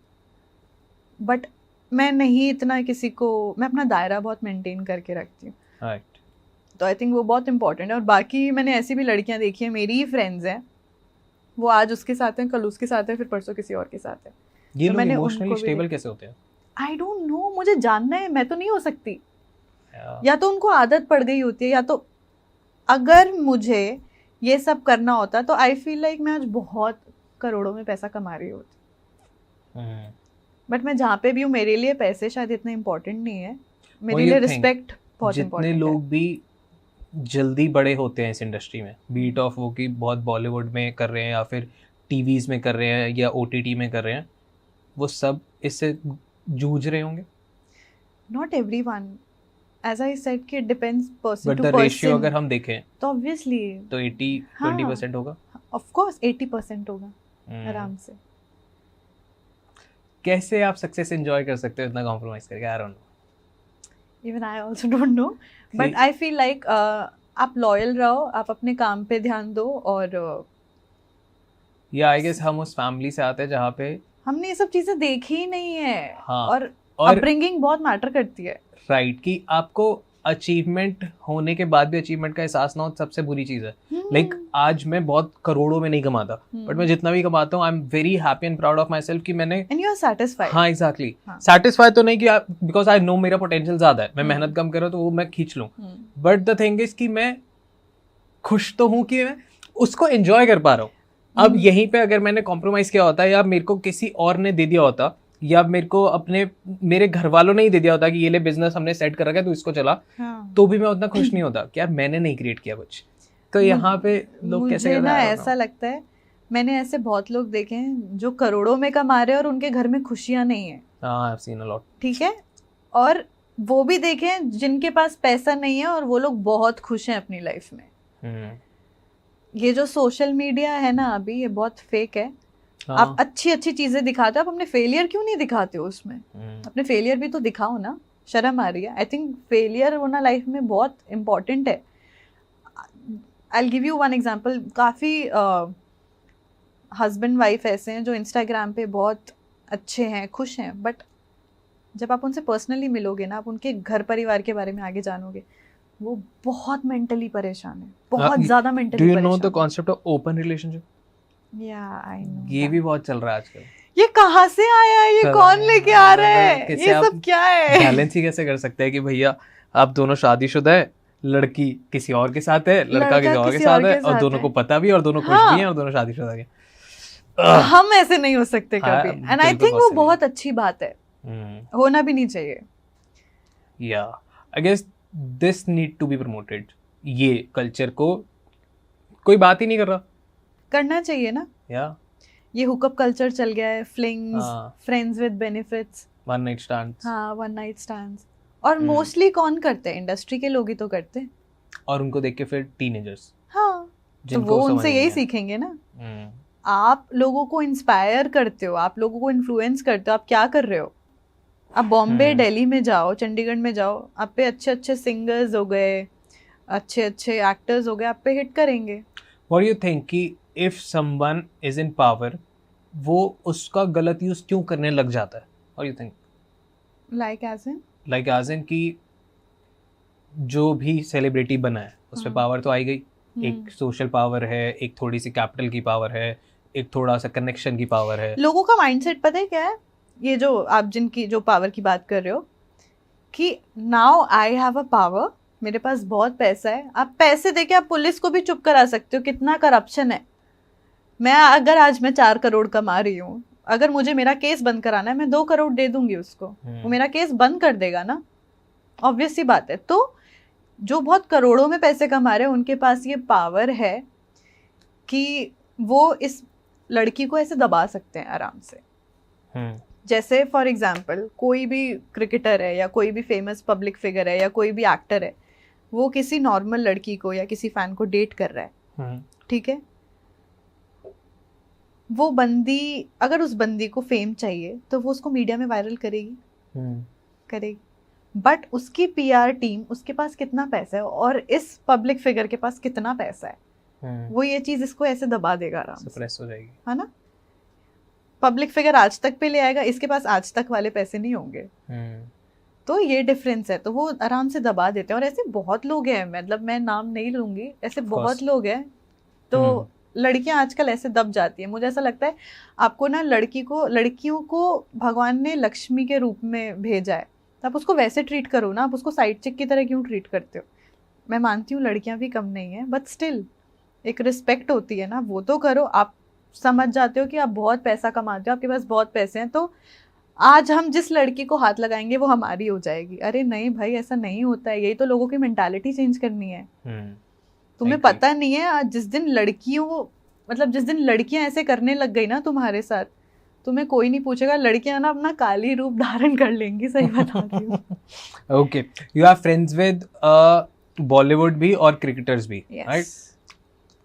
बट मैं नहीं इतना किसी को, मैं अपना दायरा बहुत मेंटेन करके रखती हूँ। तो आई थिंक वो बहुत इंपॉर्टेंट है। और बाकी मैंने ऐसी भी लड़कियां देखी है, मेरी ही फ्रेंड्स हैं, वो आज उसके साथ हैं, कल उसके साथ है, फिर परसों किसी और के साथ है। ये लोग इमोशनली स्टेबल कैसे होते हैं? आई डोंट नो, मुझे जानना है, मैं तो नहीं हो सकती। या तो उनको आदत पड़ गई होती है, या तो अगर मुझे ये सब करना होता तो आई फील लाइक मैं आज बहुत करोड़ों में पैसा कमा रही होती। बट मैं जहाँ पे भी हूँ, मेरे लिए पैसे शायद इतने इम्पोर्टेंट नहीं है, मेरे लिए रिस्पेक्ट बहुत इम्पोर्टेंट है। जितने लोग भी जल्दी बड़े होते हैं इस इंडस्ट्री में, बीट ऑफ वो कि बहुत बॉलीवुड में कर रहे हैं या फिर टीवीज में कर रहे हैं या ओटीटी में कर रहे हैं, वो सब इससे जूझ रहे होंगे। Not everyone, as I said कि it depends person to person. But the ratio अगर हम देखें तो ऑब्वियसली तो 80-20% होगा। ऑफ कोर्स 80% होगा आराम से। कैसे आप सक्सेस एंजॉय कर सकते हो इतना कॉम्प्रोमाइज करके? आई don't no, even I also don't know, but I feel like आप लॉयल रहो, आप अपने काम पे ध्यान दो। और या आई गेस हम उस फैमिली से आते हैं जहाँ पे हमने ये सब चीजें देखी ही नहीं है। हाँ, और अपब्रिंगिंग बहुत मैटर करती है। राइट, कि आपको अचीवमेंट होने के बाद भी अचीवमेंट का एहसास ना हो, सबसे बुरी चीज है। लाइक आज मैं बहुत करोड़ों में नहीं कमाता, बट मैं जितना भी कमाता हूँ I am very happy and proud of my self कि मैंने। And you are satisfied. हाँ एग्जैक्टली, सैटिस्फाइड तो नहीं कि बिकॉज आई नो मेरा पोटेंशियल ज्यादा है, मैं मेहनत कम करूँ तो वो मैं खींच लूँ, बट द थिंग इज कि मैं खुश तो हूँ कि मैं उसको एंजॉय कर पा रहा हूँ। अब यहीं पे अगर मैंने कॉम्प्रोमाइज किया होता या मेरे को किसी और ने दे दिया होता, या मेरे को मेरे घर वालों ने ही दे दिया होता कि ये ले बिजनेस हमने सेट कर रखा है तो इसको चला, तो भी मैं उतना खुश नहीं होता कि यार मैंने नहीं क्रिएट किया कुछ। तो यहाँ पे लोग कैसे मुझे ना ऐसा लगता है, मैंने ऐसे बहुत लोग देखे हैं जो करोड़ों में कमा रहे हैं और उनके घर में खुशियां नहीं है। I have seen a lot. ठीक है, और वो भी देखे हैं जिनके पास पैसा नहीं है और वो लोग बहुत खुश हैं अपनी लाइफ में। ये जो सोशल मीडिया है ना अभी, ये बहुत फेक है। आप अच्छी अच्छी चीजें दिखाते हो, आप अपने फेलियर क्यों नहीं दिखाते हो उसमें? अपने फेलियर भी तो दिखाओ ना, शर्म आ रही है। आई थिंक फेलियर होना लाइफ में बहुत इम्पोर्टेंट है। I will give you one example. काफ़ी हस्बैंड वाइफ ऐसे हैं जो इंस्टाग्राम पे बहुत अच्छे हैं, खुश हैं, बट जब आप उनसे पर्सनली मिलोगे ना, आप उनके घर परिवार के बारे में आगे जानोगे, वो बहुत मेंटली परेशान है, बहुत ज्यादा मेंटली परेशान। Do you know the concept of open relationship? या आई नो, ये भी बहुत चल रहा है आजकल। ये कहाँ से आया है? ये कौन लेके आ रहा है? ये सब क्या है? बैलेंस ही कैसे कर सकते हैं कि भैया आप दोनों शादीशुदा है, लड़की किसी और के साथ है, लड़का किसी और के साथ है, और दोनों को पता भी, और दोनों खुश भी हैं, और दोनों शादीशुदा हैं। हम ऐसे नहीं हो सकते कभी। एंड आई थिंक वो बहुत अच्छी बात है, होना भी नहीं चाहिए। या I guess this need to be promoted. ये कल्चर को कोई बात ही नहीं कर रहा, करना चाहिए ना। या ये हुकअप कल्चर चल गया है, flings, friends with benefits, one night stands. हाँ, वन नाइट स्टैंड्स। और मोस्टली कौन करते हैं? इंडस्ट्री के लोग ही तो करते हैं। और उनको देख के फिर टीनेजर्स, हाँ, तो वो उनसे यही सीखेंगे ना। आप लोगों को इंस्पायर करते हो, आप लोगों को इन्फ्लुएंस करते हो, आप क्या कर रहे हो? आप बॉम्बे, दिल्ली में जाओ, चंडीगढ़ में जाओ, आप पे अच्छे अच्छे सिंगर्स हो गए, अच्छे अच्छे एक्टर्स हो गए, आप पे हिट करेंगे। What do you think कि if someone is in power, वो उसका गलत यूज क्यों करने लग जाता है? What do you think? Like as in कि जो भी सेलिब्रिटी बना है उस पे पावर तो आई गई, एक सोशल पावर है, एक थोड़ी सी कैपिटल की पावर है, एक थोड़ा सा कनेक्शन की पावर है। लोगों का माइंडसेट पता है क्या है? ये जो आप जिनकी जो पावर की बात कर रहे हो कि now I have a power, मेरे पास बहुत पैसा है, आप पैसे देके आप पुलिस को भी चुप करा सकते हो। कितना करप्शन है। मैं अगर आज मैं 4 करोड़ कमा रही हूँ, अगर मुझे मेरा केस बंद कराना है, मैं 2 करोड़ दे दूंगी उसको, वो मेरा केस बंद कर देगा ना, ऑब्वियस सी बात है। तो जो बहुत करोड़ों में पैसे कमा रहे हैं, उनके पास ये पावर है कि वो इस लड़की को ऐसे दबा सकते हैं आराम से। जैसे फॉर एग्जाम्पल कोई भी क्रिकेटर है, या कोई भी फेमस पब्लिक फिगर है, या कोई भी एक्टर है, वो किसी नॉर्मल लड़की को या किसी फैन को डेट कर रहा है, ठीक है, वो बंदी, अगर उस बंदी को फेम चाहिए तो वो उसको मीडिया में वायरल करेगी। बट उसकी पीआर टीम, उसके पास कितना पैसा है और इस पब्लिक फिगर के पास कितना पैसा है, वो ये चीज इसको ऐसे दबा देगा, आराम से प्रेस हो जाएगी, है ना। पब्लिक फिगर आज तक पे ले आएगा, इसके पास आज तक वाले पैसे नहीं होंगे। तो ये डिफरेंस है, तो वो आराम से दबा देते हैं। और ऐसे बहुत लोग हैं, मतलब मैं नाम नहीं लूंगी, ऐसे बहुत लोग हैं। तो लड़कियां आजकल ऐसे दब जाती है। मुझे ऐसा लगता है आपको ना लड़कियों को भगवान ने लक्ष्मी के रूप में भेजा है, तो आप उसको वैसे ट्रीट करो ना, आप उसको साइड चिक की तरह क्यों ट्रीट करते हो? मैं मानती हूँ लड़कियां भी कम नहीं है, बट स्टिल एक रिस्पेक्ट होती है ना, वो तो करो। आप समझ जाते हो कि आप बहुत पैसा कमाते हो, आपके पास बहुत पैसे हैं, तो आज हम जिस लड़की को हाथ लगाएंगे वो हमारी हो जाएगी। अरे नहीं भाई, ऐसा नहीं होता है। यही तो लोगों की मेंटालिटी चेंज करनी है। तुम्हें पता नहीं है, आज जिस दिन लड़कियां ऐसे करने लग गई ना तुम्हारे साथ, तुम्हें कोई नहीं पूछेगा। लड़कियां ना अपना काली रूप धारण कर लेंगी, सही बता रही हूँ। Okay, you are friends with Bollywood भी और क्रिकेटर्स भी, राइट?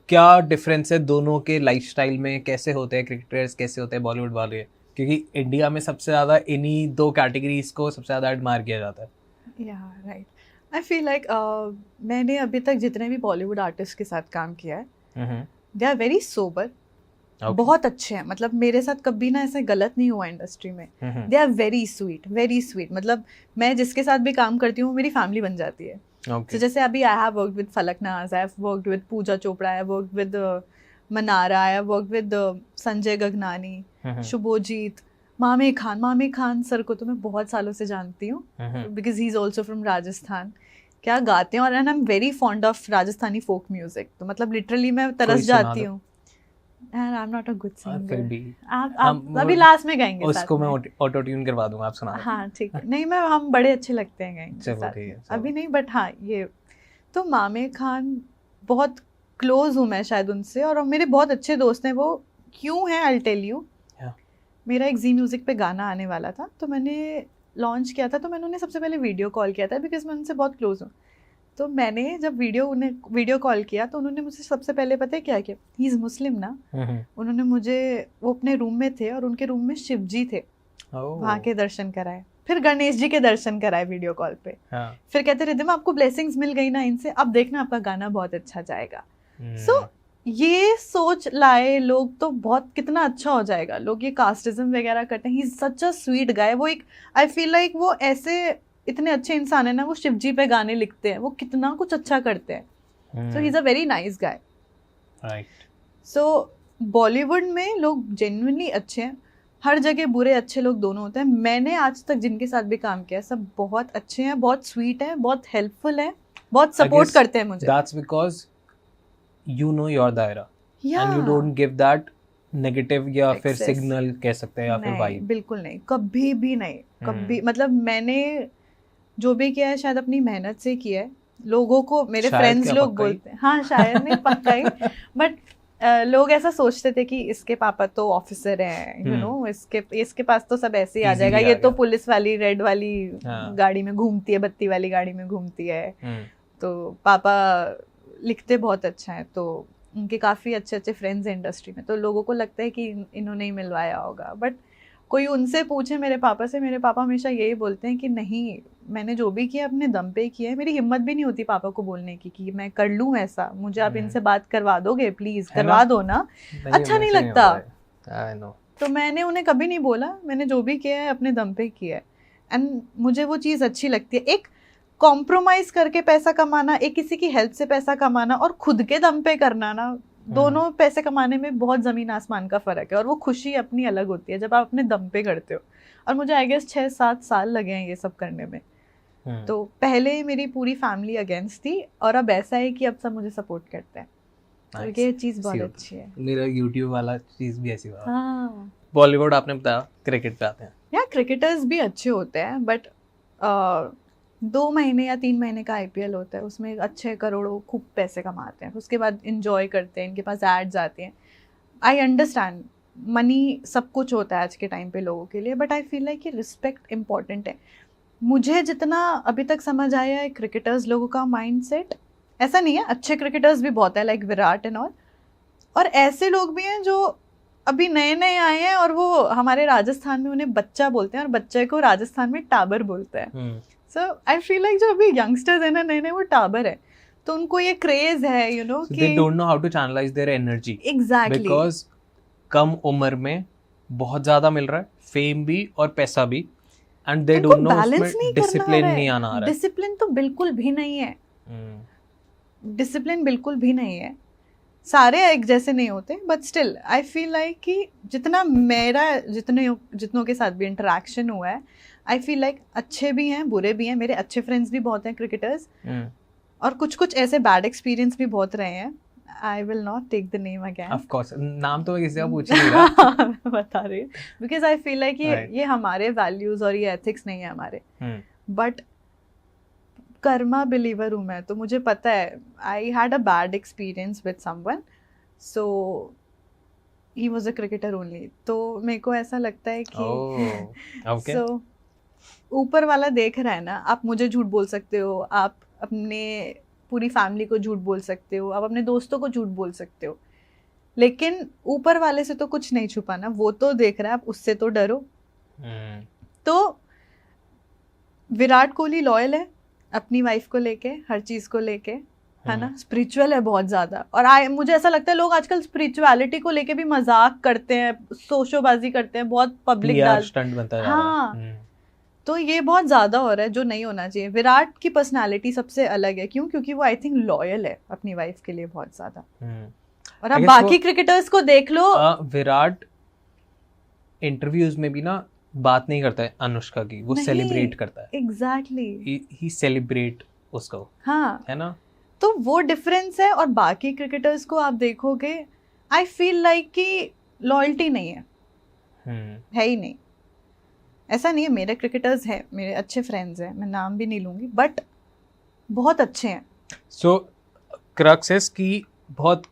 क्या डिफरेंस है दोनों के लाइफस्टाइल में? कैसे होते हैं क्रिकेटर्स, कैसे होते हैं बॉलीवुड वाले? क्योंकि इंडिया में सबसे ज़्यादा इन्हीं दो कैटेगरीज को सबसे ज़्यादा एडमायर किया जाता है। या राइट, आई फील लाइक मैंने अभी तक जितने भी बॉलीवुड आर्टिस्ट के साथ काम किया है, दे आर वेरी सोबर, बहुत अच्छे हैं। मतलब मेरे साथ कभी ना ऐसे गलत नहीं हुआ इंडस्ट्री में। They are very sweet. मतलब मैं जिसके साथ भी काम करती हूँ मेरी फैमिली बन जाती है। तो जैसे अभी I have worked with Falaknaaz, I have worked with Pooja Chopra, I have worked with Mannara, I have worked with Sanjay Gaggnani, Shubhojit, Mame Khan sir को तो मैं बहुत सालों से जानती हूँ, because he is also from Rajasthan. क्या गाते हैं, और and I am very fond of Rajasthani folk music. तो मतलब लिटरली मैं तरस जाती हूँ। And I'm not a good singer. आप अभी लास्ट में गाएंगे, उसको मैं ऑटो ट्यून करवा दूंगा, आप सुना। हाँ ठीक है, नहीं मैं हम बड़े अच्छे लगते हैं गाएंगे, अभी नहीं, बट हाँ ये तो मामे खान बहुत क्लोज हूँ मैं शायद उनसे, और मेरे बहुत अच्छे दोस्त हैं वो। क्यों है, I'll tell you। मेरा एक जी म्यूजिक पे गाना आने वाला था, तो मैंने लॉन्च किया था, तो मैंने उन्हें सबसे पहले वीडियो कॉल किया था, बिकॉज मैं उनसे बहुत क्लोज हूँ। तो मैंने जब वीडियो कॉल किया तो उन्होंने मुझसे सबसे पहले पता है क्या किया, ही इज मुस्लिम ना, उन्होंने मुझे, वो अपने रूम में थे और उनके रूम में शिव जी थे, वहाँ के दर्शन कराए, फिर गणेश जी के दर्शन कराए वीडियो कॉल पे। फिर कहते रिद्धिम आपको ब्लेसिंग्स मिल गई ना इनसे, अब देखना आपका गाना बहुत अच्छा जाएगा। सो ये सोच लाए लोग तो बहुत कितना अच्छा हो जाएगा। लोग ये कास्टिज्म वगैरह करते हैं, he is such a sweet guy. वो एक, आई फील लाइक वो ऐसे इतने अच्छे इंसान है ना, वो शिव जी पे गाने लिखते हैं, वो कितना कुछ अच्छा करते हैं। So he is a very nice guy, right. So Bollywood में लोग जेन्युइनली अच्छे हैं, हर जगह बुरे अच्छे लोग दोनों होते हैं। मैंने आज तक जिनके साथ भी काम किया सब बहुत अच्छे हैं, बहुत स्वीट हैं, बहुत हेल्पफुल हैं, बहुत सपोर्ट करते हैं मुझे। That's because you know your दायरा and you don't give that negative या फिर सिग्नल कह सकते हैं, या फिर वाइब। बिल्कुल नहीं, कभी भी नहीं, कभी। मतलब मैंने जो भी किया है शायद अपनी मेहनत से किया है। लोगों को, मेरे फ्रेंड्स लोग बोलते हैं, हाँ शायद नहीं पक्का ही, बट लोग ऐसा सोचते थे कि इसके पापा तो ऑफिसर हैं, यू नो, इसके पास तो सब ऐसे ही आ जाएगा, ये तो पुलिस वाली रेड वाली गाड़ी में घूमती है, बत्ती वाली गाड़ी में घूमती है। तो पापा लिखते बहुत अच्छा है, तो उनके काफ़ी अच्छे अच्छे फ्रेंड्स हैं इंडस्ट्री में, तो लोगों को लगता है कि इन्होंने ही मिलवाया होगा। बट कोई उनसे पूछे मेरे पापा से, मेरे पापा हमेशा यही बोलते हैं कि नहीं, मैंने जो भी किया अपने दम पे किया है। मेरी हिम्मत भी नहीं होती पापा को बोलने की कि मैं कर लूँ ऐसा, मुझे आप इनसे बात करवा दोगे प्लीज, करवा दो ना, अच्छा नहीं लगता। तो मैंने उन्हें कभी नहीं बोला, मैंने जो भी किया है अपने दम पे किया है, एंड मुझे वो चीज़ अच्छी लगती है। एक कॉम्प्रोमाइज करके पैसा कमाना, एक किसी की हेल्प से पैसा कमाना और खुद के दम पे करना ना, दोनों पैसे कमाने में बहुत जमीन आसमान का फर्क है, और वो खुशी अपनी अलग होती है जब आप अपने दम पे करते हो। और मुझे आई गेस 6-7 साल लगे हैं ये सब करने में। तो पहले मेरी पूरी फैमिली अगेंस्ट थी, और अब ऐसा है कि अब सब मुझे सपोर्ट करते हैं, तो ये चीज़ बहुत अच्छी है। मेरा यूट्यूब वाला चीज़ भी ऐसी बात। हाँ, बॉलीवुड आपने बताया, क्रिकेट पे आते हैं। या क्रिकेटर्स भी अच्छे होते हैं, बट 2 महीने या 3 महीने का IPL होता है, उसमें अच्छे करोड़ों खूब पैसे कमाते हैं, उसके बाद इंजॉय करते हैं, इनके पास एड्स आते हैं। आई अंडरस्टैंड मनी सब कुछ होता है आज के टाइम पे लोगों के लिए, बट आई फील लाइक कि रिस्पेक्ट इम्पॉर्टेंट है। मुझे जितना अभी तक समझ आया है क्रिकेटर्स लोगों का माइंडसेट ऐसा नहीं है, अच्छे क्रिकेटर्स भी बहुत है लाइक विराट एंड ऑल, और ऐसे लोग भी हैं जो अभी नए नए आए हैं, और वो हमारे राजस्थान में उन्हें बच्चा बोलते हैं, और बच्चे को राजस्थान में टाबर बोलते हैं। सो आई फील लाइक जो अभी यंगस्टर्स है ना नए नए, वो टाबर है, तो उनको ये क्रेज है, यू नो, कि they don't know how to channelize their energy. Exactly. Because कम उम्र में बहुत ज़्यादा मिल रहा है, फेम भी और पैसा भी, एंड दे डोंट नो उसमें डिसिप्लिन नहीं आना आ रहा है। डिसिप्लिन तो बिल्कुल भी नहीं है, डिसिप्लिन बिल्कुल भी नहीं है। सारे एक जैसे नहीं होते, but still I feel like कि जितना मेरा जितनों के साथ भी इंटरेक्शन हुआ है, आई फील लाइक अच्छे भी हैं बुरे भी हैं। मेरे अच्छे फ्रेंड्स भी बहुत हैं क्रिकेटर्स, और कुछ ऐसे बैड एक्सपीरियंस भी बहुत रहे हैं। I will not take the name again, of course नाम तो मैं किसी का पूछ नहीं रहा बता रही, बिकॉज आई फील लाइक ये हमारे वैल्यूज और ये एथिक्स नहीं है हमारे। बट कर्मा बिलीवर हूँ मैं, तो मुझे पता है I had a bad experience with someone, so he was a cricketer only. तो मेरे को ऐसा लगता है कि सो ऊपर वाला देख रहा है ना। आप मुझे झूठ बोल सकते हो, आप अपने पूरी फैमिली को झूठ बोल सकते हो, आप अपने दोस्तों को झूठ बोल सकते हो, लेकिन ऊपर वाले से तो कुछ नहीं छुपाना। वो तो देख रहा है, आप उससे तो डरो। तो विराट कोहली लॉयल है अपनी वाइफ को लेके, हर चीज को लेके, है ना, स्पिरिचुअल है बहुत ज्यादा। और मुझे ऐसा लगता है लोग आजकल स्पिरिचुअलिटी को लेके भी मजाक करते हैं, सोशोबाजी करते हैं, बहुत पब्लिक स्टंट बनता है। हाँ, तो ये बहुत ज्यादा हो रहा है, जो नहीं होना चाहिए। विराट की पर्सनालिटी सबसे अलग है, क्यों? क्योंकि वो आई थिंक लॉयल है अपनी वाइफ के लिए बहुत ज्यादा। और अब बाकी क्रिकेटर्स को देख लो, विराट इंटरव्यूज में भी ना बात नहीं करता है अनुष्का की, वो सेलिब्रेट करता है। एग्जैक्टली, ही सेलिब्रेट उसको, हाँ, है ना। तो वो डिफरेंस है। और बाकी क्रिकेटर्स को आप देखोगे, आई फील लाइक कि लॉयल्टी नहीं है, है ही नहीं। ऐसा नहीं है, मेरे क्रिकेटर्स हैं, मेरे अच्छे फ्रेंड्स हैं, मैं नाम भी नहीं लूंगी, बट बहुत अच्छे हैं। सो क्रक्सेस की बहुत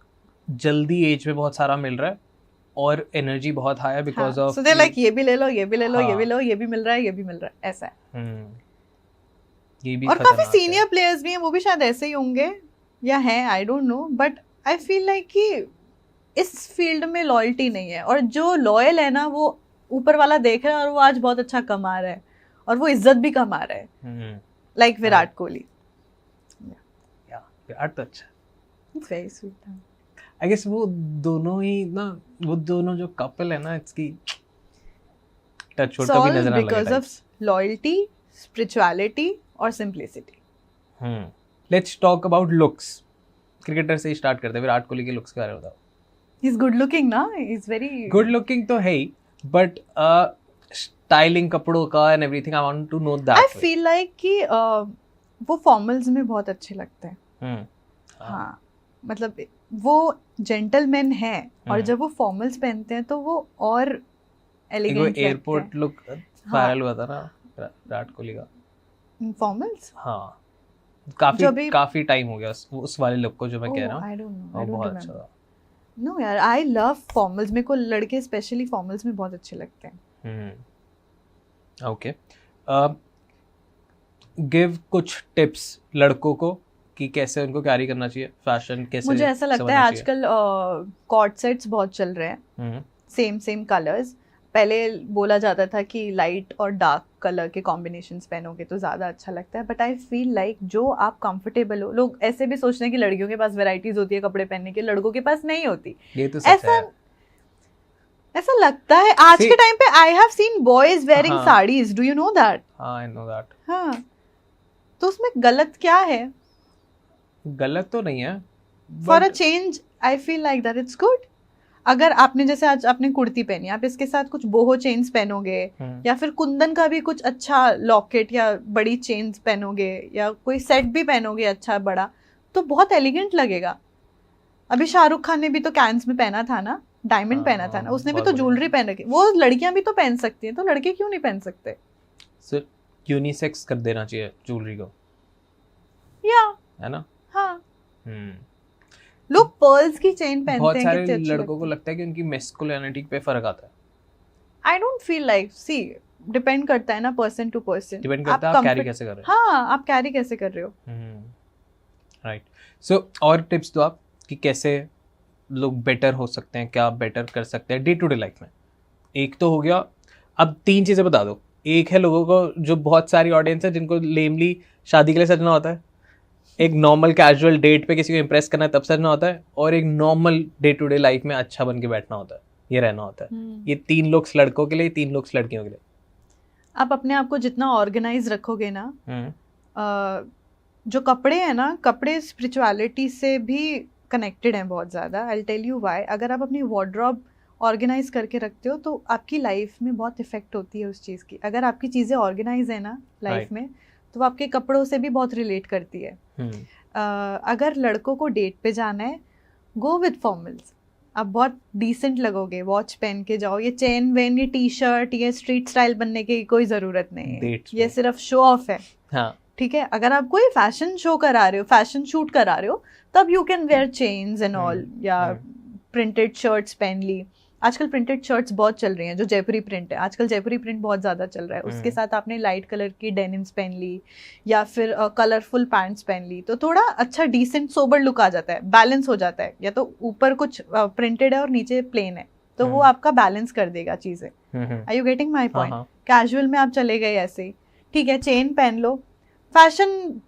जल्दी एज में बहुत सारा मिल रहा है और एनर्जी बहुत हाई है because of, so they like ये भी ले लो, ये भी ले लो, ये भी लो, ये भी मिल रहा है, ये भी मिल रहा है, ऐसा है। ये भी और काफी सीनियर प्लेयर्स भी हैं, वो भी शायद ऐसे ही होंगे या हैं, आई don't no, but I feel like कि इस फील्ड में लॉयल्टी नहीं है। और जो लॉयल है ना, वो ऊपर वाला देख रहा है, और वो आज बहुत अच्छा कमा रहा है, और वो इज्जत भी कमा रहा है, लाइक विराट कोहली। विराट तो अच्छा, वेरी स्वीट। आई गेस वो दोनों ही ना, वो दोनों जो कपल है ना, इसकी टच वुड कभी नजर ना लगे, बिकॉज़ ऑफ लॉयल्टी, स्पिरिचुअलिटी और simplicity. Let's talk about looks. Cricketer से ही स्टार्ट करते हैं, विराट कोहली के लुक्स के बारे में बताओ। ही इज गुड लुकिंग ना, he is very good looking तो है ही, बट स्टाइलिंग कपड़ों का and everything, I want to know that. I feel like कि वो फॉर्मल्स में बहुत अच्छे लगते हैं। हाँ, मतलब वो जेंटलमैन है, और जब वो फॉर्मल्स पहनते हैं तो वो और एलिगेंट लगते हैं। एयरपोर्ट लुक वायरल हुआ था ना विराट कोहली का, फॉर्मल्स। हाँ, काफी टाइम हो गया उस वाले लुक को, जो मैं कह रहा हूँ। आई डोंट नो, बहुत अच्छा था। नो यार, आई लव फॉर्मल्स। मेरे को लड़के स्पेशली फॉर्मल्स में बहुत अच्छे लगते हैं। ओके, गिव कुछ टिप्स लड़कों को कि कैसे उनको कैरी करना चाहिए, फैशन कैसे। मुझे ऐसा लगता है आजकल कॉर्ड सेट्स बहुत चल रहे हैं, सेम कलर्स। पहले बोला जाता था कि लाइट और डार्क कलर के कॉम्बिनेशंस पहनोगे तो ज़्यादा अच्छा लगता है, बट आई फील लाइक जो आप कंफर्टेबल हो। लोग ऐसे भी सोचते हैं कि लड़कियों के पास वैरायटीज होती है कपड़े पहनने की, लड़कों के पास नहीं होती। ये तो सच है। ऐसा लगता है आज के टाइम पे। I have seen boys wearing saris, do you know that? I know that. हाँ, तो उसमें गलत क्या है? गलत तो नहीं है, for a change I feel like that it's good. अगर आपने जैसे आज आपने कुर्ती पहनी, आप इसके साथ कुछ बोहो चेन्स पहनोगे, या फिर कुंदन का भी कुछ अच्छा लॉकेट या बड़ी चेन्स पहनोगे, या कोई सेट भी पहनोगे अच्छा बड़ा, तो बहुत एलिगेंट लगेगा। अभी शाहरुख खान ने भी तो कैंस में पहना था ना, डायमंड पहना था ना, उसने भी तो ज्वेलरी पहन रखी। वो लड़कियां भी तो पहन सकती हैं, तो लड़के क्यों नहीं पहन सकते? सिर्फ यूनिसेक्स कर देना चाहिए ज्वेलरी को, या है ना। हाँ, लोग पर्ल्स की चेन पहनते हैं। बहुत सारे लड़कों को लगता है कि उनकी मैस्कुलिनिटी पे फर्क आता है। I don't feel like, see depend करता है ना पर्सन टू पर्सन, डिपेंड करता है आप कैरी कैसे कर रहे हो। हाँ, आप कैरी कैसे कर रहे हो। राइट। सो और टिप्स दो आप कि कैसे लोग बेटर हो सकते हैं, क्या बेटर कर सकते हैं डे टू डे लाइफ में। एक तो हो गया, अब 3 चीजें बता दो। एक है लोगों को, जो बहुत सारी ऑडियंस है जिनको लेमली शादी के लिए सजना होता है, एक नॉर्मल कैजुअल डेट पे किसी को इम्प्रेस करना है तब सजना होता है, और एक normal day to day life में अच्छा बन के बैठना होता है, ये रहना होता है। ये 3 लुक्स लड़कों के लिए, 3 लुक्स लड़कियों के लिए। आप अपने आप को जितना ऑर्गेनाइज रखोगे ना, जो कपड़े हैं ना, कपड़े स्पिरिचुअलिटी से भी कनेक्टेड हैं बहुत ज़्यादा। I tell you why. अगर आप अपनी वार्डरोब ऑर्गेनाइज करके रखते हो तो आपकी लाइफ में बहुत इफेक्ट होती है उस चीज़ की। अगर आपकी चीज़ें ऑर्गेनाइज है ना लाइफ में, तो आपके कपड़ों से भी बहुत रिलेट करती है। अगर लड़कों को डेट पे जाना है, गो विद फॉर्मल्स। आप बहुत डिसेंट लगोगे, वॉच पहन के जाओ। ये चेन वेन, ये टी शर्ट, ये स्ट्रीट स्टाइल बनने की कोई ज़रूरत नहीं है, ये सिर्फ शो ऑफ है। हाँ। ठीक है, अगर आप कोई फैशन शो करा रहे हो, फैशन शूट करा रहे हो, तब you can where chains and all, या प्रिंटेड शर्ट्स पहन ली। आजकल प्रिंटेड शर्ट्स बहुत चल रही हैं, जो जयपुरी प्रिंट है, आजकल जयपुरी प्रिंट बहुत ज़्यादा चल रहा है। उसके साथ आपने लाइट कलर की डेनिम्स पहन ली या फिर कलरफुल पैंट्स पहन ली, तो थोड़ा अच्छा डिसेंट सोबर लुक आ जाता है, बैलेंस हो जाता है। या तो ऊपर कुछ प्रिंटेड है और नीचे प्लेन है, तो वो आपका बैलेंस कर देगा चीज़ें। Are you getting my point? Casual में आप चले गए ऐसे ही, ठीक है, चेन पहन लो, फैशन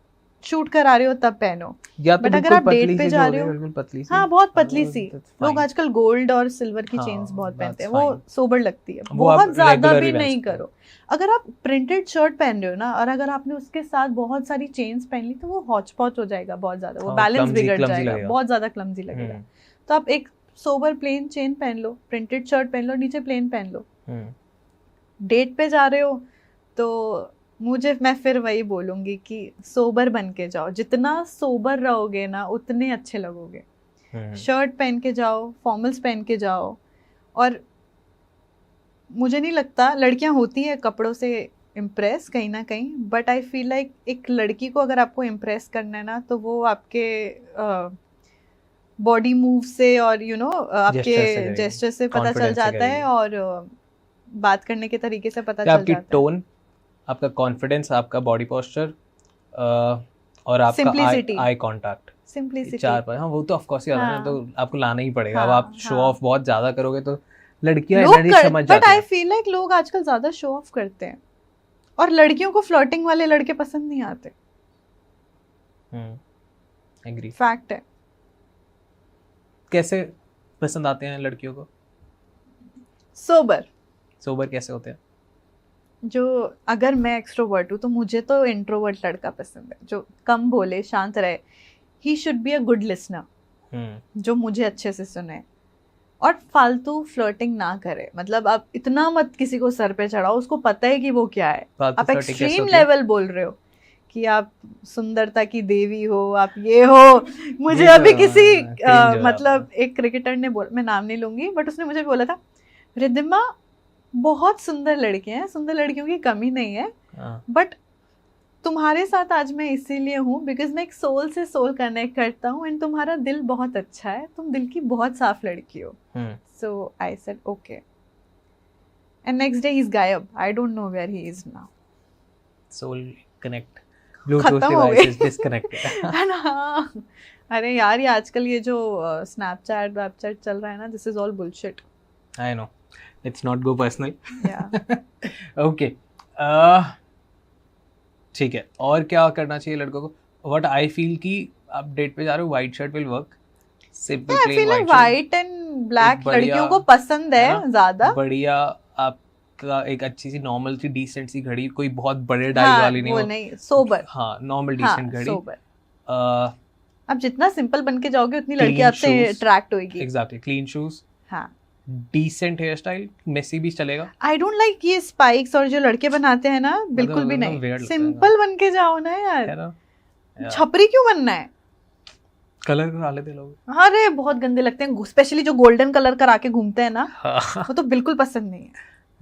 शूट करा रहे हो तब पहनो। बट अगर आप डेट पे जा रहे हो, हाँ, बहुत पतली सी, लोग आजकल गोल्ड और सिल्वर की चेन्स बहुत पहनते हैं, वो सोबर लगती है, बहुत ज्यादा भी नहीं करो। अगर आप प्रिंटेड शर्ट पहन रहे हो ना, और अगर आपने उसके साथ बहुत सारी चेन्स पहन ली, तो वो हॉच पॉच हो जाएगा बहुत ज्यादा, वो बैलेंस बिगड़ जाएगा, बहुत ज्यादा क्लमजी लगेगा। तो आप एक सोबर प्लेन चेन पहन लो, प्रिंटेड शर्ट पहन लो, नीचे प्लेन पहन लो। डेट पे जा रहे हो तो मैं फिर वही बोलूंगी कि सोबर बन के जाओ। जितना सोबर रहोगे ना, उतने अच्छे लगोगे। शर्ट पहन के जाओ, फॉर्मल्स पहन के जाओ। और मुझे नहीं लगता, लड़कियां होती है कपड़ों से इम्प्रेस कहीं ना कहीं, बट आई फील लाइक एक लड़की को अगर आपको इम्प्रेस करना है ना, तो वो आपके बॉडी मूव से और आपके जेस्चर से पता चल जाता है, और बात करने के तरीके से पता चल जाता है। टोन, आपका कॉन्फिडेंस, आपका बॉडी पोस्चर, और आपका आई कांटेक्ट, सिंपलिसिटी, चार पर। हाँ, वो तो ऑफ कोर्स ही आता है ना, तो आपको लाना ही पड़ेगा। अब आप शो ऑफ बहुत ज्यादा करोगे तो लड़कियां समझ जाती हैं। बट आई फील लाइक लोग आजकल ज्यादा शो ऑफ करते हैं, और लड़कियों को फ्लर्टिंग वाले लड़के पसंद नहीं आते। एग्री, फैक्ट है। कैसे पसंद आते हैं लड़कियों को? सोबर कैसे होते हैं? जो, अगर मैं एक्सट्रोवर्ट हूँ तो मुझे तो इंट्रोवर्ट लड़का पसंद है, जो कम बोले, शांत रहे। He should be a good listener, जो मुझे अच्छे से सुने, और फालतू फ्लर्टिंग ना करे। मतलब आप इतना मत किसी को सर पे चढ़ाओ, उसको पता है कि वो क्या है। आप एक्सट्रीम लेवल बोल रहे हो कि आप सुंदरता की देवी हो, आप ये हो। मुझे अभी किसी मतलब एक क्रिकेटर ने मैं नाम नहीं लूंगी, बट उसने मुझे बोला था, रिद्धिमा बहुत सुंदर लड़के हैं, सुंदर लड़कियों की कमी नहीं है, बट तुम्हारे साथ आज मैं इसीलिए हूँ बिकॉज मैं एक सोल से सोल कनेक्ट करता हूँ, एंड तुम्हारा दिल बहुत अच्छा है, तुम दिल की बहुत साफ लड़की हो। So I said okay, and next day he is गायब। I don't know where he is now. Soul connect, Bluetooth device disconnected. हाँ, अरे यार, ये आजकल ये जो स्नैपचैट चल रहा है ना, this is all bullshit. I know, let's not go personal. Okay. ठीक है, और क्या करना चाहिए लड़कों को? What I feel कि आप डेट पे जा रहे हो, white shirt will work. Simply plain white and black लड़कियों को पसंद है ज्यादा। बढ़िया, आपका एक अच्छी सी नॉर्मल सी डिसेंट सी घड़ी, कोई बहुत बड़े डायल वाली नहीं हो, नहीं, सोबर। हाँ, नॉर्मल डिसेंट घड़ी। आप जितना सिंपल बन के जाओगे, उतनी लड़की आपसे अट्रैक्ट होगी। एग्जैक्टली, क्लीन शूज, हाँ, डिसेंट हेयर स्टाइल, मेसी भी चलेगा। आई डोंट लाइक ये स्पाइक्स और जो लड़के बनाते हैं ना, बिल्कुल भी नहीं। सिंपल बन के जाओ ना यार, छपरी क्यों बनना है? कलर करा लेते लोग। अरे बहुत गंदे लगते हैं, स्पेशली जो गोल्डन कलर करा के घूमते हैं ना, वो तो बिल्कुल पसंद नहीं है।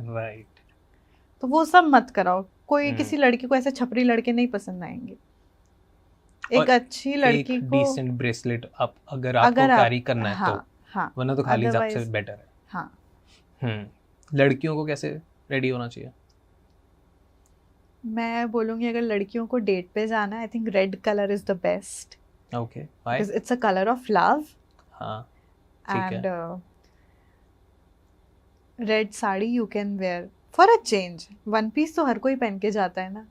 राइट, तो वो सब मत कराओ। कोई किसी लड़की को ऐसे छपरी लड़के नहीं पसंद आएंगे। एक अच्छी लड़की को डिसेंट ब्रेसलेट आप अगर आपको कैरी करना है, हाँ, तो हाँ, वरना तो खाली सबसे बेटर है। हाँ। लड़कियों को कैसे रेडी होना चाहिए? मैं बोलूंगी, अगर लड़कियों को डेट पे जाना है, I think red colour is the best. Okay, why? Because it's a colour of love. हाँ, ठीक है। And red sari you can wear for a change. One piece तो हर कोई पहन के जाता है ना,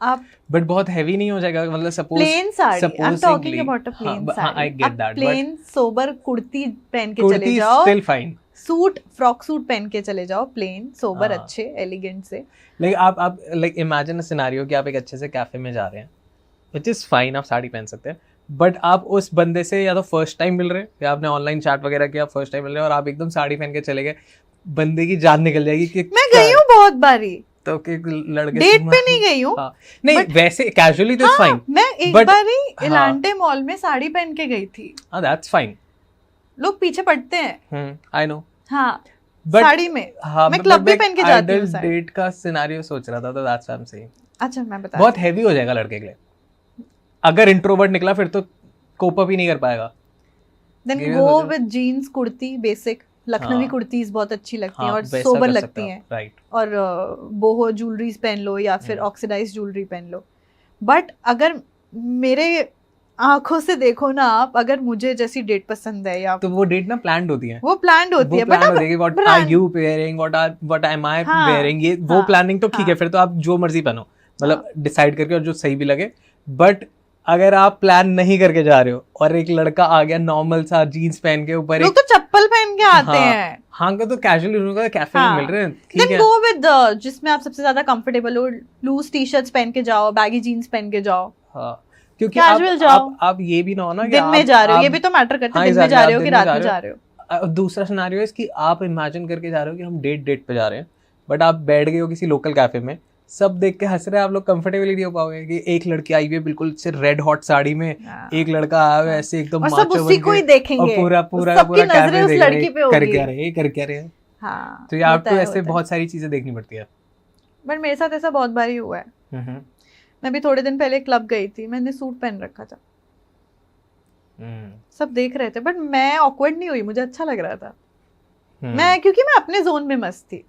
आप बट बहुत हैवी नहीं हो जाएगा? मतलब suppose plain sari, I am talking about a plain sari. I get that, plain sober kurti पहन के चले जाओ, still fine. Suit, frock suit पहन के चले जाओ, प्लेन सोबर अच्छे एलिगेंट से। लाइक आप लाइक इमेजिन अ सिनेरियो कि आप एक अच्छे से कैफे में जा रहे हैं, व्हिच इज फाइन, आप साड़ी पहन सकते हैं, बट आप उस बंदे से या तो फर्स्ट टाइम मिल रहे हैं या आपने ऑनलाइन चैट वगैरह किया, फर्स्ट टाइम मिल रहे हैं और आप एकदम साड़ी पहन के चले गए, बंदे की जान निकल जाएगी कि मैं गई हूँ बहुत बारी, तो कि लड़के डेट पे नहीं गई हूँ। नहीं वैसे कैजुअली तो फाइन। मैं एक बारी इलांटे मॉल में साड़ी पहन के गई थी। दैट्स फाइन, लोग पीछे पड़ते हैं। I know. हाँ साड़ी में। मैं क्लब भी पहन के जाती हूँ। डेट का सिनेरियो सोच रहा था, तो that's why I am saying. अच्छा मैं बता, बहुत हैवी हो जाएगा लड़के के लिए, अगर इंट्रोवर्ट निकला फिर तो कोप अप ही नहीं कर पाएगा। Then go with jeans, kurti, basic Lucknowi kurtis बहुत अच्छी लगती हैं और सोबर लगती हैं, राइट। और बोहो ज्वेलरीज पहन लो या फिर ऑक्सीडाइज ज्वेलरी पहन लो। बट अगर मेरे आंखों से देखो ना आप, अगर मुझे जैसी डेट पसंद है या तो वो डेट ना प्लान्ड होती है, वो प्लान्ड होती है, but what are you wearing, what am I wearing, ये वो प्लानिंग तो ठीक है, फिर तो आप जो मर्जी पहनो, मतलब डिसाइड करके और जो सही भी लगे। बट अगर आप प्लान नहीं करके जा रहे हो और एक लड़का आ गया नॉर्मल सा जीन्स पहन के, ऊपर लोग तो चप्पल पहन के आते हैं। हाँ तो कैजुअली उनको कैफे में मिल रहे हैं, ठीक है। गो विद जिसमें आप सबसे ज्यादा कंफर्टेबल हो, लूज टी-शर्ट्स पहन के जाओ, बैगी जीन्स पहन के जाओ। हाँ क्योंकि आप ये भी ना हो ना कि दिन में जा रहे हो, ये भी तो मैटर करता है, दिन में जा रहे हो कि रात में जा रहे हो। दूसरा सिनेरियो है कि आप इमेजिन करके जा रहे हो कि हम डेट पे जा रहे हैं, बट आप बैठ गए हो किसी लोकल कैफे में, सब देख के हंस रहे हैं, आप लोग कंफर्टेबल नहीं हो पाओगे कि एक लड़की आई हुई है बिल्कुल से रेड हॉट साड़ी में, एक लड़का आया हुआ है ऐसे एकदम माचो बन के, देखेंगे और पूरा कैफे देख रहे कर क्या रहे हैं। हाँ तो आपको ऐसे बहुत सारी चीजें देखनी पड़ती है। बट मेरे साथ ऐसा बहुत बारी हुआ है। मैं भी थोड़े दिन पहले क्लब गई थी, मैंने सूट पहन रखा था, सब देख रहे थे, बट मैं ऑकवर्ड नहीं हुई, मुझे अच्छा लग रहा था। मैं क्योंकि मैं अपने जोन में मस्त थी।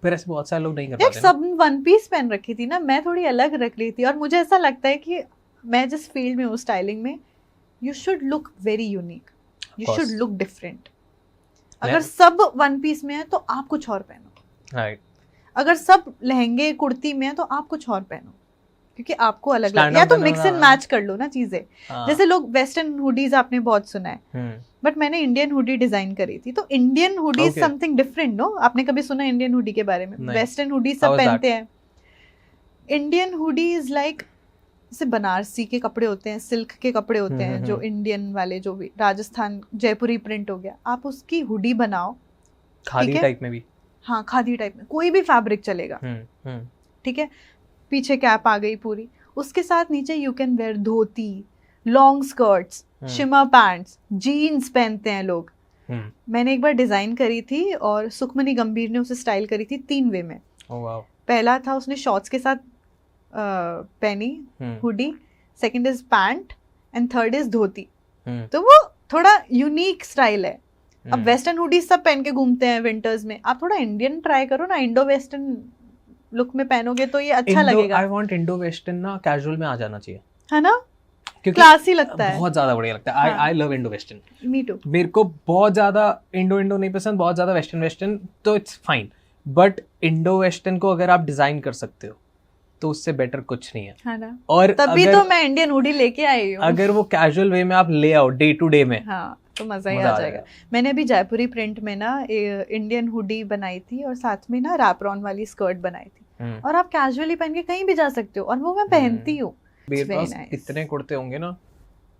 फिर ऐसे बहुत सारे लोग नहीं कर पाते। सब वन पीस पहन रखी थी ना, मैं थोड़ी अलग रख रही थी, और मुझे ऐसा लगता है कि मैं जिस फील्ड में हूँ स्टाइलिंग में, you should look very unique, you should look different. अगर सब वन पीस में है तो आप कुछ और पहनो, राइट। अगर सब लहंगे कुर्ती में है तो आप कुछ और पहनो, क्योंकि आपको अलग लगे, या तो मिक्स एंड मैच कर लो ना चीजें। जैसे लोग वेस्टर्न हुडीज आपने बहुत सुना है, बट मैंने इंडियन हुडी डिजाइन करी थी, तो Indian hoodie is something different. No, आपने कभी सुना इंडियन हुडी के बारे में? वेस्टर्न हुडी सब पहनते हैं, इंडियन हुडी इज लाइक जैसे बनारसी के कपड़े होते हैं, सिल्क के कपड़े होते हैं, जो इंडियन वाले, जो भी राजस्थान जयपुरी प्रिंट हो गया, आप उसकी हुडी बनाओ, खादी टाइप में भी। हाँ खादी टाइप में, कोई भी फैब्रिक चलेगा, ठीक है। पीछे कैप आ गई पूरी, उसके साथ नीचे you can wear dhoti, long skirts, shimmer pants, jeans पहनते हैं लोग। मैंने एक बार डिजाइन करी थी और सुखमनी गंभीर ने उसे स्टाइल करी थी 3 वे में। पहला था उसने शॉर्ट्स के साथ पहनी hoodie, second is pant and third is dhoti. तो वो थोड़ा यूनिक स्टाइल है। अब वेस्टर्न हुडी सब पहन के घूमते हैं विंटर्स में, आप थोड़ा इंडियन ट्राई करो ना, इंडो वेस्टर्न लुक में पहनोगे तो ये अच्छा लगेगा। आई वांट इंडो वेस्टर्न ना कैजुअल में आ जाना चाहिए, है ना, क्लासी लगता है, बहुत ज्यादा बढ़िया लगता है। I love Indo western. Me too. मेरे को बहुत ज्यादा इंडो नहीं पसंद, बहुत ज्यादा वेस्टर्न तो it's fine, but Indo western को अगर आप डिजाइन कर सकते हो तो उससे बेटर कुछ नहीं है ना? और तभी तो मैं इंडियन हुडी लेके आई हूँ। अगर वो कैजुअल वे में आप ले आओ डे टू डे में, हाँ तो मजा ही आ जाएगा। मैंने अभी जयपुरी प्रिंट में ना इंडियन हुडी बनाई थी और साथ में ना रैपरॉन वाली स्कर्ट बनाई थी, और आप कैजुअली पहन के कहीं भी जा सकते हो, और वो मैं पहनती हूँ। मेरे पास इतने कुर्ते होंगे ना,